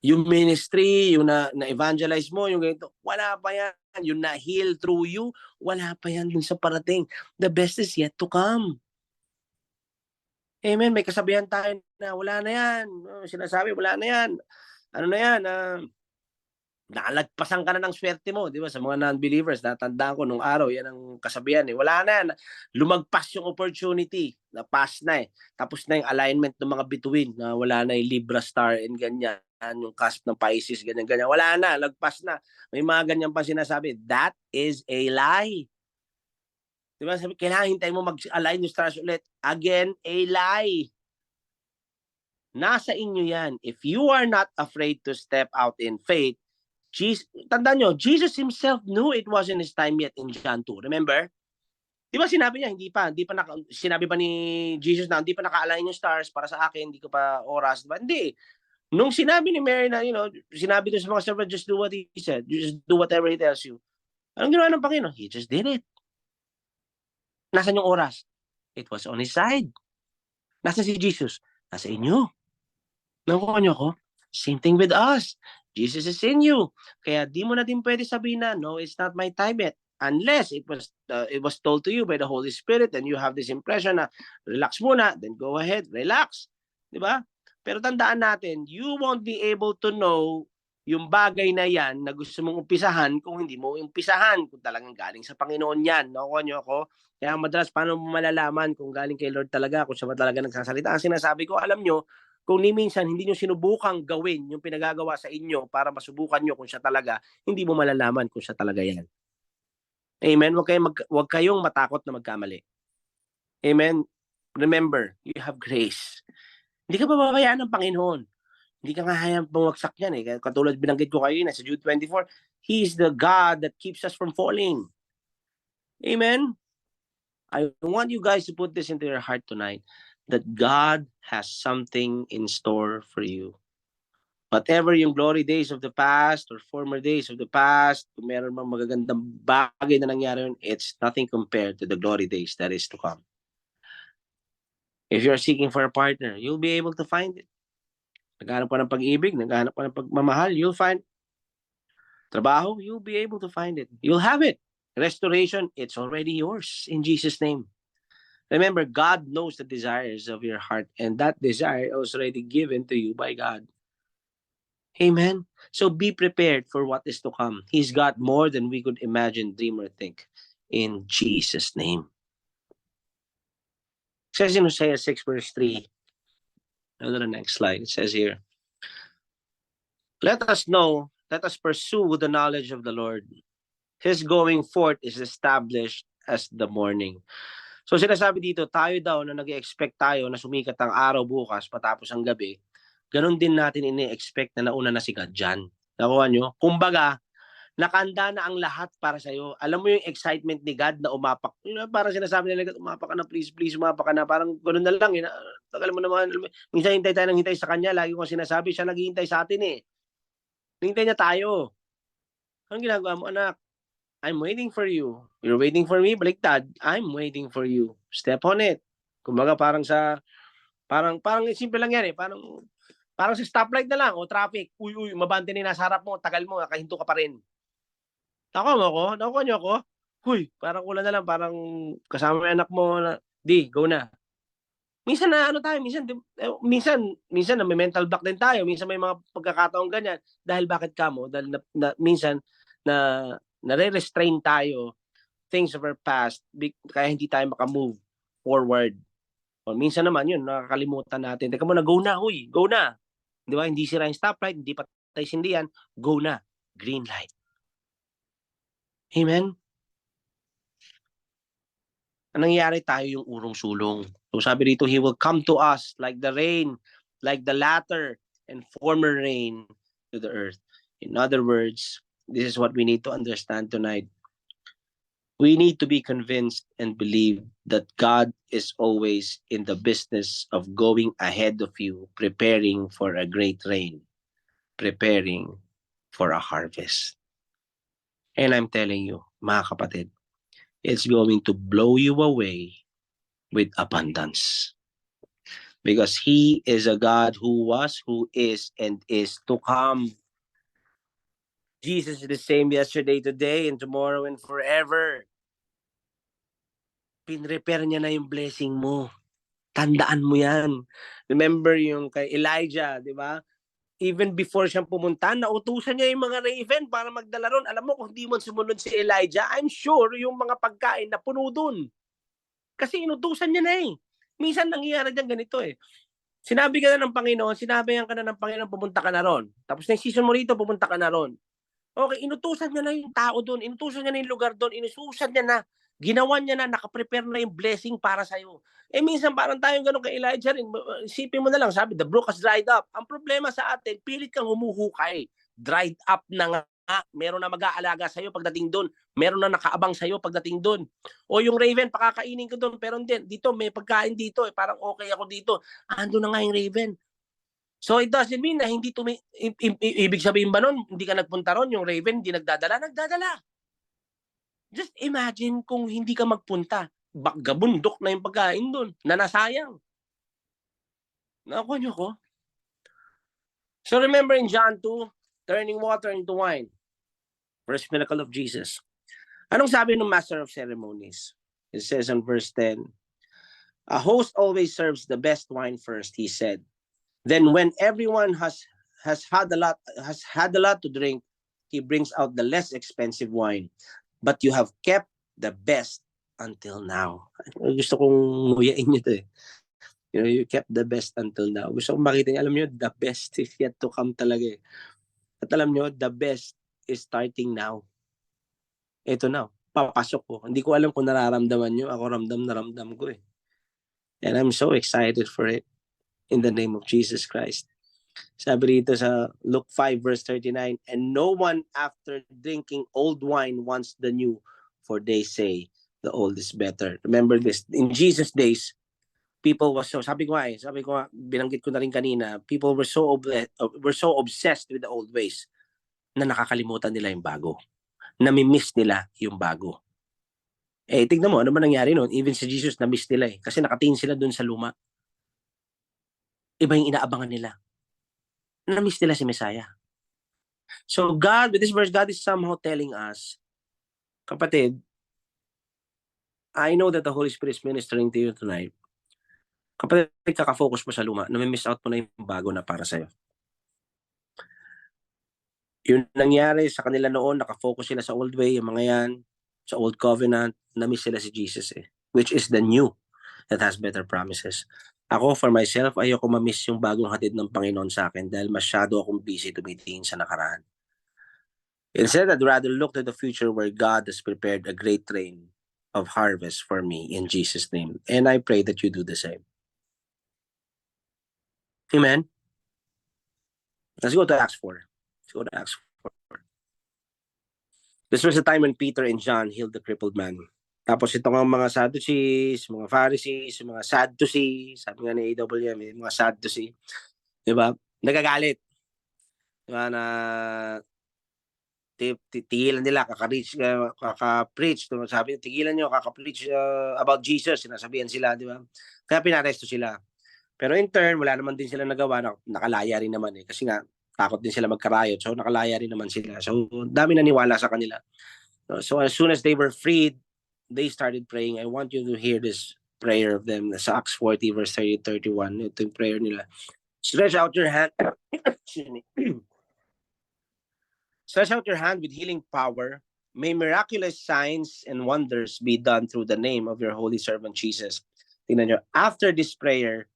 A: Yung ministry, yung na-evangelize mo, yung ganito, wala pa yan. Yung na-heal through you, wala pa yan dun sa parating. The best is yet to come. Amen. May kasabihan tayo na wala na yan. Sinasabi, wala na yan. Ano na yan? Nalagpasan ka na ng swerte mo, di ba? Sa mga non-believers, natandaan ko nung araw, yan ang kasabihan eh. Wala na yan. Lumagpas yung opportunity. Na-pass na eh. Tapos na yung alignment ng mga bituin na wala na yung Libra star and ganyan. Yung cusp ng Pisces, ganyan-ganyan. Wala na, lagpas na. May mga ganyan pa sinasabi. That is a lie. Diba? Kailangan hintayin mo mag-align yung stars ulit. Again, a lie. Nasa inyo yan. If you are not afraid to step out in faith, tandaan nyo, Jesus himself knew it wasn't his time yet in John 2. Remember? Di ba sinabi niya, sinabi pa ni Jesus na, hindi pa naka-align yung stars para sa akin, hindi ko pa oras. Diba? Hindi. Nung sinabi ni Mary na, sinabi doon sa mga servants, just do what he said. Just do whatever he tells you. Anong ginawa ng Panginoon? He just did it. Nasaan yung oras? It was on His side. Nasaan si Jesus? Nasa inyo. Nakuha niyo ako? Same thing with us. Jesus is in you. Kaya di mo na din pwede sabihin na, no, it's not my time yet. Unless it was told to you by the Holy Spirit and you have this impression na relax muna, then go ahead, relax. Di ba? Pero tandaan natin, you won't be able to know yung bagay na yan na gusto mong umpisahan kung hindi mo umpisahan, kung talagang galing sa Panginoon yan. Nakuha niyo ako? Kaya madalas, paano mo malalaman kung galing kay Lord talaga, kung siya ba talaga nagsasalita? Ang sinasabi ko, alam nyo, kung ni minsan hindi nyo sinubukang gawin yung pinagagawa sa inyo para masubukan nyo kung siya talaga, hindi mo malalaman kung siya talaga yan. Amen? Huwag kayong matakot na magkamali. Amen? Remember, you have grace. Hindi ka pababayaan ng Panginoon. Hindi ka nga hayang bumagsak yan eh. Katulad binanggit ko kayo na sa Jude 24, He is the God that keeps us from falling. Amen? I want you guys to put this into your heart tonight, that God has something in store for you. Whatever yung glory days of the past or former days of the past, kung meron mang magagandang bagay na nangyari yun, it's nothing compared to the glory days that is to come. If you're seeking for a partner, you'll be able to find it. Naghahanap ka ng pag-ibig, naghahanap ka ng pagmamahal, you'll find trabaho, you'll be able to find it. You'll have it. Restoration, it's already yours in Jesus' name. Remember, God knows the desires of your heart, and that desire was already given to you by God. Amen. So be prepared for what is to come. He's got more than we could imagine, dream, or think. In Jesus' name. It says in Hosea 6 verse 3. Go to the next slide. It says here, let us pursue the knowledge of the Lord. His going forth is established as the morning. So sinasabi dito, tayo daw na nag-expect tayo na sumikat ang araw bukas patapos ang gabi, ganun din natin ini-expect na nauna na si God dyan. Nakuha nyo? Kumbaga, nakanda na ang lahat para sa'yo. Alam mo yung excitement ni God na umapak. Parang sinasabi nila, umapak ka na, please, umapak ka na. Parang ganoon na lang. Tagal mo naman. Minsan hintay tayo ng hintay sa Kanya. Lagi kong sinasabi, siya naghihintay sa atin eh. Hintay niya tayo. Anong ginagawa mo, anak? I'm waiting for you. You're waiting for me? Baliktad. I'm waiting for you. Step on it. Kumbaga parang simple lang yan eh. Parang sa stoplight na lang o traffic. Uy, mabante na nasa harap mo. Tagal mo, nakahinto ka pa rin. Nakuha mo ako? Nakuha niyo ako? Huy, parang kulang na lang. Parang kasama yung anak mo na, go na. Minsan na minsan na may mental block din tayo. Minsan may mga pagkakataon ganyan. Dahil bakit kamo? Dahil minsan nare-restrain tayo things of our past kaya hindi tayo makamove forward. O minsan naman yun, nakakalimutan natin. Teka muna, go na. Di ba? Hindi sira yung stoplight, hindi patay sindihan, go na. Green light. Amen? Anong nangyayari tayo yung urong-sulong. So sabi dito, He will come to us like the rain, like the latter and former rain to the earth. In other words, this is what we need to understand tonight. We need to be convinced and believe that God is always in the business of going ahead of you, preparing for a great rain, preparing for a harvest. And I'm telling you, mga kapatid, it's going to blow you away with abundance. Because He is a God who was, who is, and is to come. Jesus is the same yesterday, today, and tomorrow, and forever. Pinrepare niya na yung blessing mo. Tandaan mo yan. Remember yung kay Elijah, di ba? Even before siyang pumunta, nautusan niya yung mga raven para magdala ron. Alam mo, kung di man sumunod si Elijah, I'm sure yung mga pagkain na puno dun. Kasi inutusan niya na eh. Minsan nangyayari dyan ganito eh. Sinabi ka na ng Panginoon, sinabihan ka na ng Panginoon, pumunta ka na ron. Tapos na yung season mo rito, pumunta ka na ron. Okay, inutusan niya na yung tao doon, inutusan niya na yung lugar doon, inutusan niya na, ginawa niya na, nakaprepare na yung blessing para sa'yo. Eh minsan parang tayong gano'n kay Elijah rin, isipin mo na lang, sabi, the brook has dried up. Ang problema sa atin, pilit kang humuhukay. Dried up na nga, meron na mag-aalaga sa'yo pagdating doon, meron na nakaabang sa'yo pagdating doon. O yung raven, pakakainin ko doon, pero hindi, dito may pagkain dito, eh, parang okay ako dito. Ando na nga yung raven. So it doesn't mean na hindi ibig sabihin ba nun, hindi ka nagpunta ron, yung raven hindi nagdadala? Nagdadala. Just imagine kung hindi ka magpunta. Gabundok na yung pagkain doon, na nasayang. Nakuha niyo ko? So remember in John 2, turning water into wine. First miracle of Jesus. Anong sabi ng Master of Ceremonies? It says in verse 10, a host always serves the best wine first, he said. Then when everyone has had a lot to drink, he brings out the less expensive wine. But you have kept the best until now. Gusto kong nguyain nyo to eh. You know, you kept the best until now. Gusto kong makita niyo, alam nyo, the best is yet to come talaga eh. At alam nyo, the best is starting now. Ito na, papasok ko. Hindi ko alam kung nararamdaman nyo. Ako ramdam na ramdam ko eh. And I'm so excited for it in the name of Jesus Christ. Sabi rito sa Luke 5 verse 39, and no one after drinking old wine wants the new, for they say the old is better. Remember this, in Jesus' days, people was so, sabi ko binanggit ko na rin kanina, people were so obsessed with the old ways na nakakalimutan nila yung bago. Nami-miss nila yung bago. Eh, tignan mo, ano ba nangyari noon? Even si Jesus, na-miss nila eh. Kasi nakatingin sila dun sa luma. Iba yung inaabangan nila. Na-miss nila si Messiah. So God, with this verse, God is somehow telling us, kapatid, I know that the Holy Spirit is ministering to you tonight. Kapatid, kakafocus mo sa luma, nami-miss out mo na yung bago na para sa'yo. Yung nangyari sa kanila noon, nakafocus sila sa old way, yung mga yan, sa old covenant, na-miss sila si Jesus eh, which is the new that has better promises. Ako, for myself, ayoko ma-miss yung bagong hatid ng Panginoon sa akin dahil masyado akong busy tumitingin sa nakaraan. Instead, I'd rather look to the future where God has prepared a great train of harvest for me in Jesus' name. And I pray that you do the same. Amen? Let's go to Acts 4. Let's go to Acts 4. This was a time when Peter and John healed the crippled man. Tapos itong mga Sadducees, mga Pharisees, mga Sadducees, sabi nga ni AWM, mga Sadducees, di ba? Nagagalit. Di ba na tigilan nila, kaka-preach. Sabi, tigilan nyo, kaka-preach about Jesus, sinasabihan sila, di ba? Kaya pinaresto sila. Pero in turn, wala naman din sila nagawa, nakalaya rin naman eh. Kasi nga, takot din sila magkarayot. So, nakalaya rin naman sila. So, dami naniwala sa kanila. So, as soon as they were freed, they started praying. I want you to hear this prayer of them. Sa Acts 40 verse 30-31. Ito yung prayer nila. Stretch out your hand. Excuse me. Stretch out your hand with healing power. May miraculous signs and wonders be done through the name of your holy servant Jesus. Tingnan nyo. After this prayer,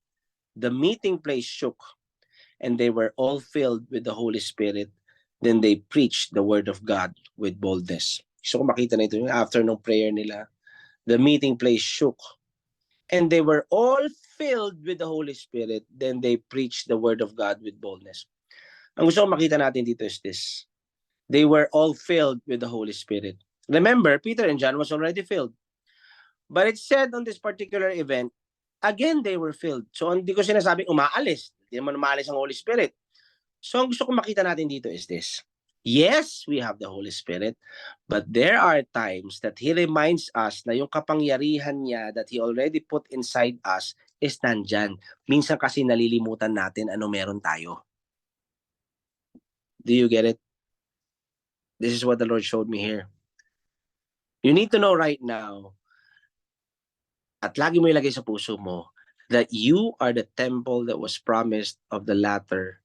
A: the meeting place shook and they were all filled with the Holy Spirit. Then they preached the word of God with boldness. So kung makita na ito, yung after ng prayer nila, the meeting place shook. And they were all filled with the Holy Spirit. Then they preached the word of God with boldness. Ang gusto kong makita natin dito is this. They were all filled with the Holy Spirit. Remember, Peter and John was already filled. But it said on this particular event, again, they were filled. So, hindi ko sinasabing umaalis. Hindi naman umaalis ang Holy Spirit. So, ang gusto kong makita natin dito is this. Yes, we have the Holy Spirit, but there are times that He reminds us na yung kapangyarihan niya that He already put inside us is nandyan. Minsan kasi nalilimutan natin ano meron tayo. Do you get it? This is what the Lord showed me here. You need to know right now, at lagi mo ilagay sa puso mo, that you are the temple that was promised of the latter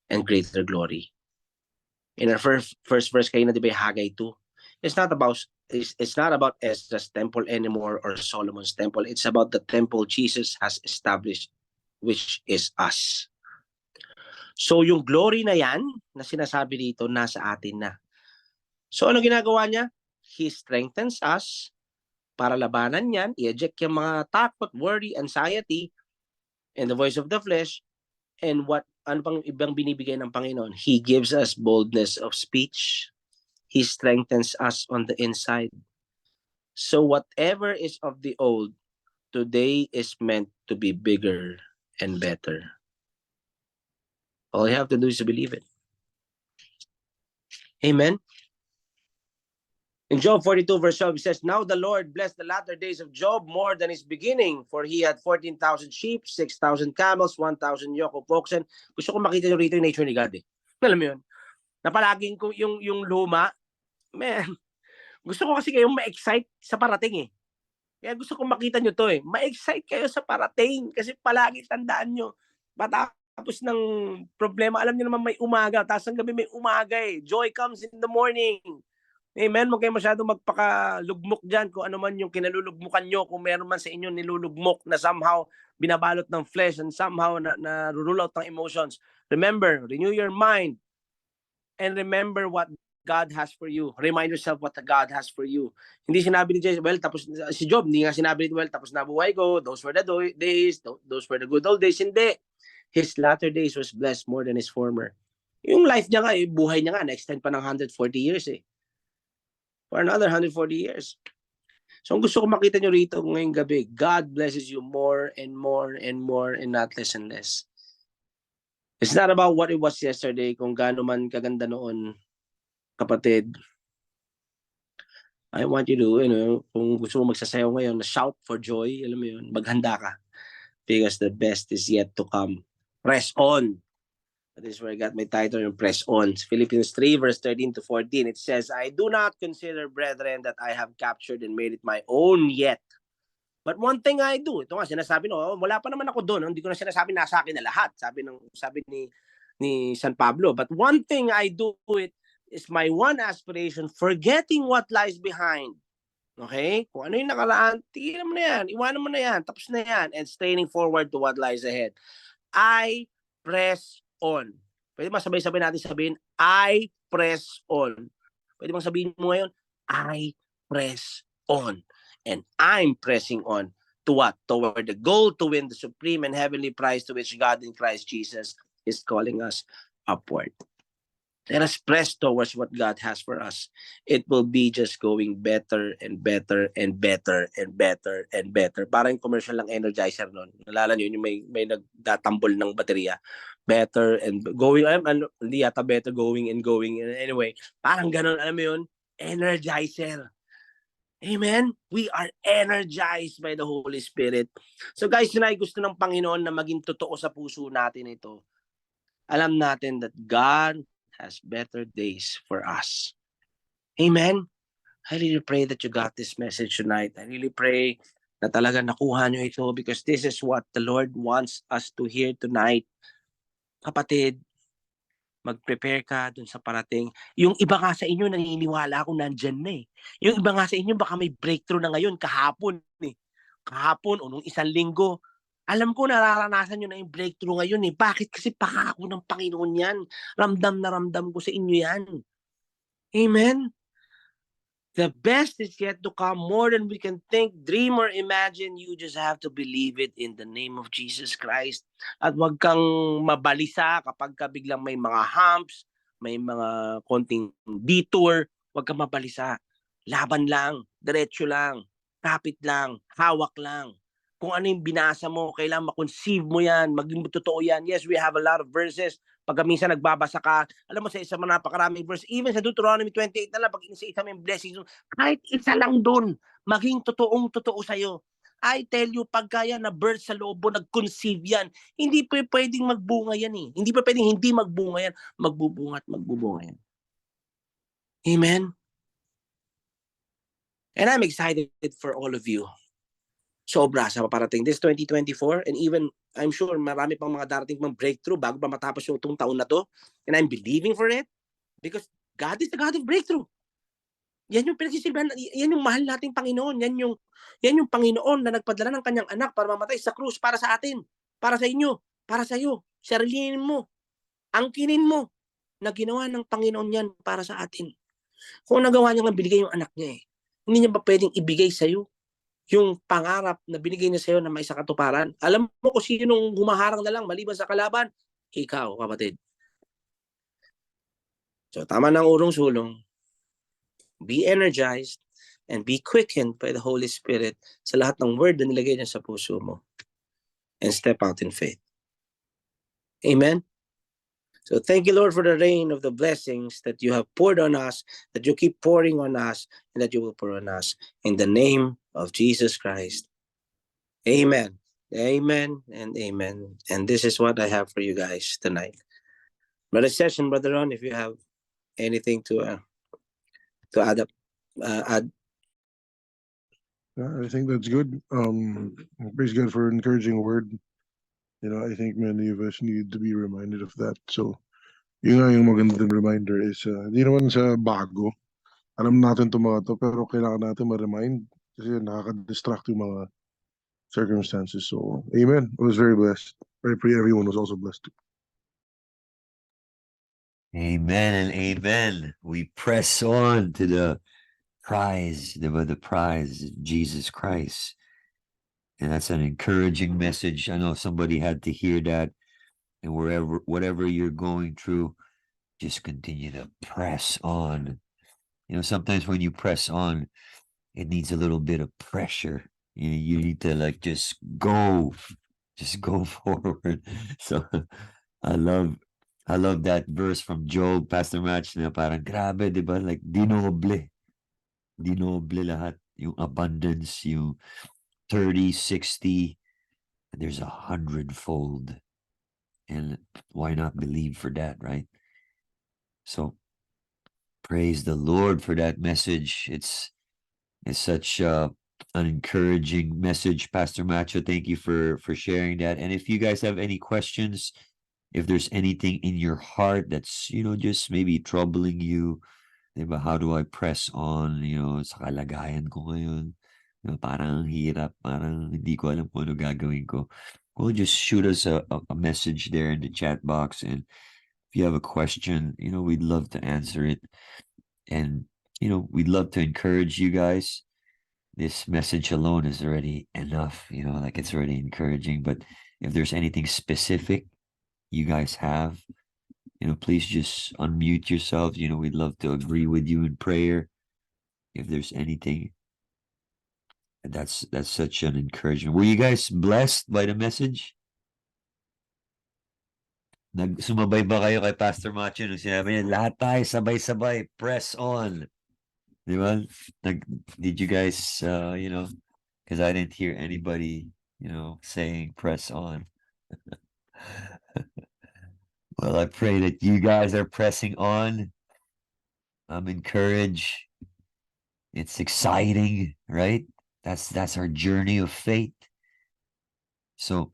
A: and greater glory. In our first verse kayo na di ba Haggai 2, it's not about Ezra's temple anymore or Solomon's temple. It's about the temple Jesus has established, which is us. So yung glory na yan na sinasabi dito nasa atin na. So ano ginagawa niya? He strengthens us para labanan yan, i-eject yung mga takot, worry, anxiety, and the voice of the flesh. And ano pang ibang binibigay ng Panginoon? He gives us boldness of speech. He strengthens us on the inside. So whatever is of the old, today is meant to be bigger and better. All you have to do is to believe it. Amen? In Job 42 verse 12, it says, Now the Lord blessed the latter days of Job more than his beginning, for he had 14,000 sheep, 6,000 camels, 1,000 yoke of oxen. Gusto ko makita nyo rito yung nature ni God eh. Alam mo yun? Na palaging yung luma, man, gusto ko kasi kayong ma-excite sa parating eh. Kaya gusto ko makita nyo to eh. Ma-excite kayo sa parating kasi palagi tandaan nyo. Tapos ng problema, alam niyo naman may umaga, tapos ng gabi may umaga eh. Joy comes in the morning. Amen. Huwag kayo masyadong magpakalugmok dyan kung ano man yung kinalulugmukan nyo, kung meron man sa inyo nilulugmok na somehow binabalot ng flesh and somehow na rule out ng emotions. Remember, renew your mind and remember what God has for you. Remind yourself what God has for you. Hindi sinabi ni Jesus, well, tapos si Job, hindi nga sinabi ni, well, tapos na buhay ko, those were the days, those were the good old days. Hindi. His latter days was blessed more than his former. Yung life niya nga, buhay niya nga, na-extend pa ng 140 years eh. For another 140 years. So, ang gusto ko makita nyo rito ngayong gabi, God blesses you more and more and more and not less and less. It's not about what it was yesterday, kung gaano man kaganda noon, kapatid. I want you to, kung gusto mo magsasayaw ngayon, na shout for joy, alam mo yun, maghanda ka. Because the best is yet to come. Press on. That is where I got my title, Press On. Philippians 3 verse 13 to 14. It says, I do not consider, brethren, that I have captured and made it my own yet. But one thing I do, ito nga sinasabi wala pa naman ako doon, hindi ko na sinasabi nasa akin na lahat. Sabi ni San Pablo. But one thing I do it is my one aspiration, forgetting what lies behind. Okay? Kung ano yung nakaraan, tigilan mo na yan, iwanan mo na yan, tapos na yan, and straining forward to what lies ahead. I press on. Pwede ba sabay-sabay natin sabihin, I press on. Pwede bang sabihin mo ngayon, I press on. And I'm pressing on to what? Toward the goal to win the supreme and heavenly prize to which God in Christ Jesus is calling us upward. Let us press towards what God has for us. It will be just going better and better and better and better and better. Parang commercial lang Energizer nun. Nalala nyo, yung may nagtatambol ng baterya. Better and going, hindi yata better going and going. Anyway, parang ganun, alam mo yun? Energizer. Amen? We are energized by the Holy Spirit. So guys, yun ay gusto ng Panginoon na maging totoo sa puso natin ito. Alam natin that God has better days for us. Amen? I really pray that you got this message tonight. I really pray na talaga nakuha nyo ito because this is what the Lord wants us to hear tonight. Kapatid, mag-prepare ka dun sa parating. Yung iba nga sa inyo, naniniwala ako nandyan na eh. Yung iba nga sa inyo, baka may breakthrough na ngayon, kahapon eh. Kahapon o nung isang linggo. Alam ko nararanasan nyo na yung breakthrough ngayon eh. Bakit? Kasi pangako ng Panginoon yan. Ramdam na ramdam ko sa inyo yan. Amen? The best is yet to come, more than we can think, dream, or imagine. You just have to believe it in the name of Jesus Christ. At wag kang mabalisa kapag ka biglang may mga humps, may mga konting detour. Wag kang mabalisa. Laban lang, diretso lang, kapit lang, hawak lang. Kung ano yung binasa mo, kailangan ma-conceive mo yan, maging totoo yan. Yes, we have a lot of verses. Pag minsan nagbabasa ka, alam mo sa isa mga napakaraming verse, even sa Deuteronomy 28 na lang, pag isa may blessings, kahit isa lang dun, maging totoong-totoo sa'yo. I tell you, pagka yan na birth sa loob mo, nag-conceive yan, hindi pa pwedeng magbunga yan eh. Hindi pa pwedeng hindi magbunga yan. Magbubunga at magbubunga yan. Amen? And I'm excited for all of you. Sobra sa paparating this 2024, and even I'm sure marami pang mga darating pang breakthrough bago pa matapos yung itong taon na to, and I'm believing for it because God is the God of breakthrough. Yan yung pinagsisilbihan, yan yung mahal nating Panginoon, yan yung Panginoon na nagpadala ng kanyang anak para mamatay sa krus para sa atin, para sa inyo, para sa iyo. Sarilinin mo, angkinin mo na ginawa ng Panginoon yan para sa atin. Kung nagawa niya nga binigay yung anak niya eh, hindi niya ba pwedeng ibigay sa iyo yung pangarap na binigay niya sa iyo na may sa katuparan? Alam mo kung sinong humaharang na lang maliban sa kalaban? Ikaw, kapatid. So, tama ng urong-sulong. Be energized and be quickened by the Holy Spirit sa lahat ng word na nilagay niya sa puso mo. And step out in faith. Amen? So thank you, Lord, for the rain of the blessings that you have poured on us, that you keep pouring on us, and that you will pour on us. In the name of Jesus Christ. Amen. Amen and amen. And this is what I have for you guys tonight. Brother Session, Brother Ron, if you have anything to add up, add.
B: I think that's good. Praise God for an encouraging word. I think many of us need to be reminded of that. So, yun nga yung magandang reminder is, hindi naman sa bago. Alam natin ito mga to, pero kailangan natin ma-remind kasi nakaka-distract yung mga circumstances. So, amen. I was very blessed. I pray everyone was also blessed too.
C: Amen and amen. We press on to the prize, the prize, Jesus Christ. And that's an encouraging message. I know somebody had to hear that. And whatever you're going through, just continue to press on. Sometimes when you press on, it needs a little bit of pressure. You need to just go forward. So I love that verse from Job, Pastor Match, na parang grabe, di ba? Like dinoble lahat, yung abundance, yung 30, 60, and there's 100-fold. And why not believe for that, right? So praise the Lord for that message. It's such an encouraging message, Pastor Macho. Thank you for sharing that. And if you guys have any questions, if there's anything in your heart that's just maybe troubling you, diba, how do I press on, sa kalagayan ko ngayon, parang hirap, parang hindi ko alam kung ano gagawin ko. Well, just shoot us a message there in the chat box, and if you have a question, we'd love to answer it. And, we'd love to encourage you guys. This message alone is already enough, it's already encouraging. But if there's anything specific you guys have, please just unmute yourselves. We'd love to agree with you in prayer. If there's anything, that's such an encouragement. Were you guys blessed by the message? Sumabay ba kayo kay Pastor Macho nung sinabi niya, lahat tayo sabay-sabay, press on. Di ba? Did you guys, because I didn't hear anybody, saying press on. Well, I pray that you guys are pressing on. I'm encouraged. It's exciting, right? That's our journey of faith. So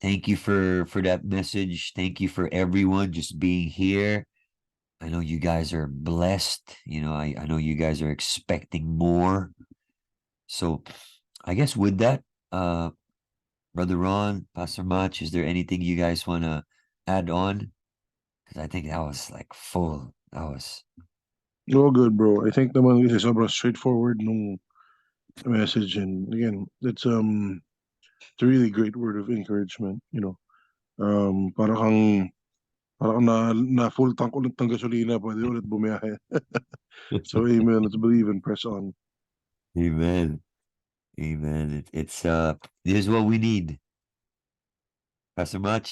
C: thank you for that message. Thank you for everyone just being here. I know you guys are blessed. I know you guys are expecting more. So I guess with that, Brother Ron, Pastor Mach, is there anything you guys want to add on? Because I think that was full. That was
B: All good, bro. I think naman kasi sobrang straightforward nung message, and again, it's a really great word of encouragement. Parang na full tank ulit ng gasolina, pwede ulit bumiyahe. So amen. Let's believe and press on.
C: Amen. Amen. It's this is what we need. Pastor Mach?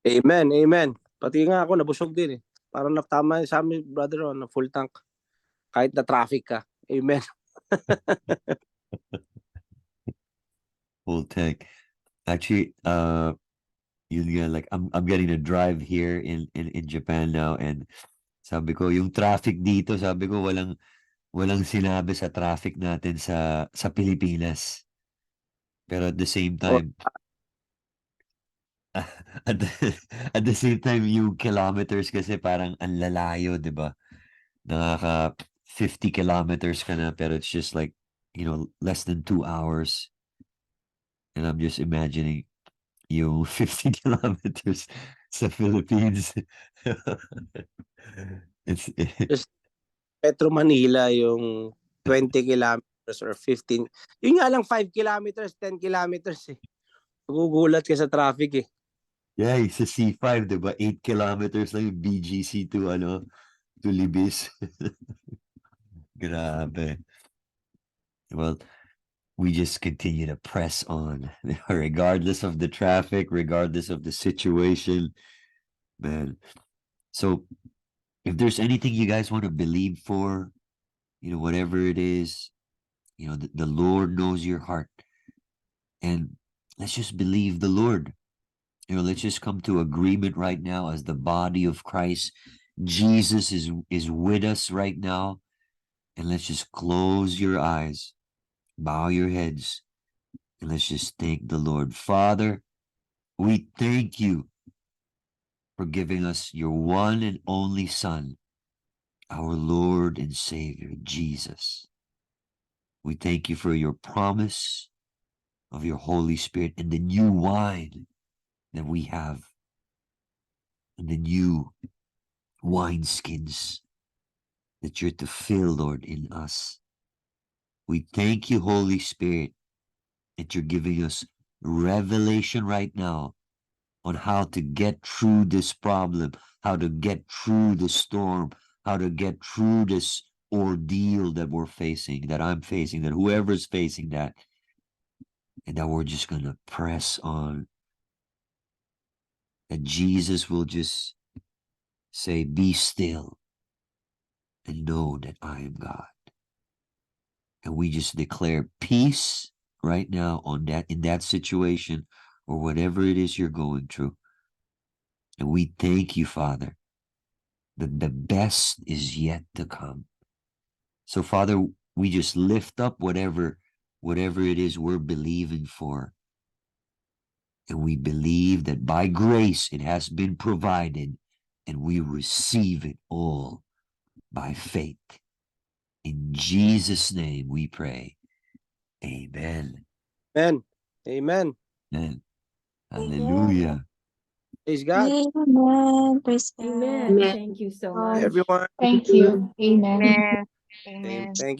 A: Amen, amen. Pati nga ako, nabusog din eh. Parang natama sa amin, brother, na full tank. Kahit na traffic ka. Amen.
C: Full tank. Actually, I'm getting a drive here in Japan now, and sabi ko, yung traffic dito, sabi ko, walang sinabi sa traffic natin sa Pilipinas. Pero at the same time, at the same time, yung kilometers kasi parang ang lalayo, di ba? Nakaka 50 kilometers ka na, pero it's just less than 2 hours. And I'm just imagining yung 50 kilometers sa Philippines.
A: Just Metro Manila, yung 20 kilometers or 15. Yun nga lang 5 kilometers, 10 kilometers eh. Nagugulat ka sa traffic eh.
C: Yeah, sa C5, diba? 8 kilometers lang yung BGC to Libis. Grabe. Well, we just continue to press on, regardless of the traffic, regardless of the situation. Man. So if there's anything you guys want to believe for, whatever it is, the Lord knows your heart. And let's just believe the Lord. Let's just come to agreement right now as the body of Christ. Jesus is with us right now. And let's just close your eyes, bow your heads, and let's just thank the Lord. Father, we thank you for giving us your one and only Son, our Lord and Savior, Jesus. We thank you for your promise of your Holy Spirit and the new wine that we have, and the new wineskins that you're to fill, Lord, in us. We thank you, Holy Spirit, that you're giving us revelation right now on how to get through this problem, how to get through the storm, how to get through this ordeal that we're facing, that I'm facing, that whoever's facing that, and that we're just going to press on. That Jesus will just say, be still and know that I am God. And we just declare peace right now in that situation or whatever it is you're going through. And we thank you, Father, that the best is yet to come. So, Father, we just lift up whatever it is we're believing for. And we believe that by grace it has been provided, and we receive it all by faith. In Jesus' name we pray. Amen.
A: Amen. Amen.
C: Amen. Hallelujah.
A: Praise God.
D: Amen. Praise God.
E: Amen. Thank you so much.
A: Everyone.
D: Thank you. Amen.
E: Amen.
A: Thank
E: Amen.
A: you.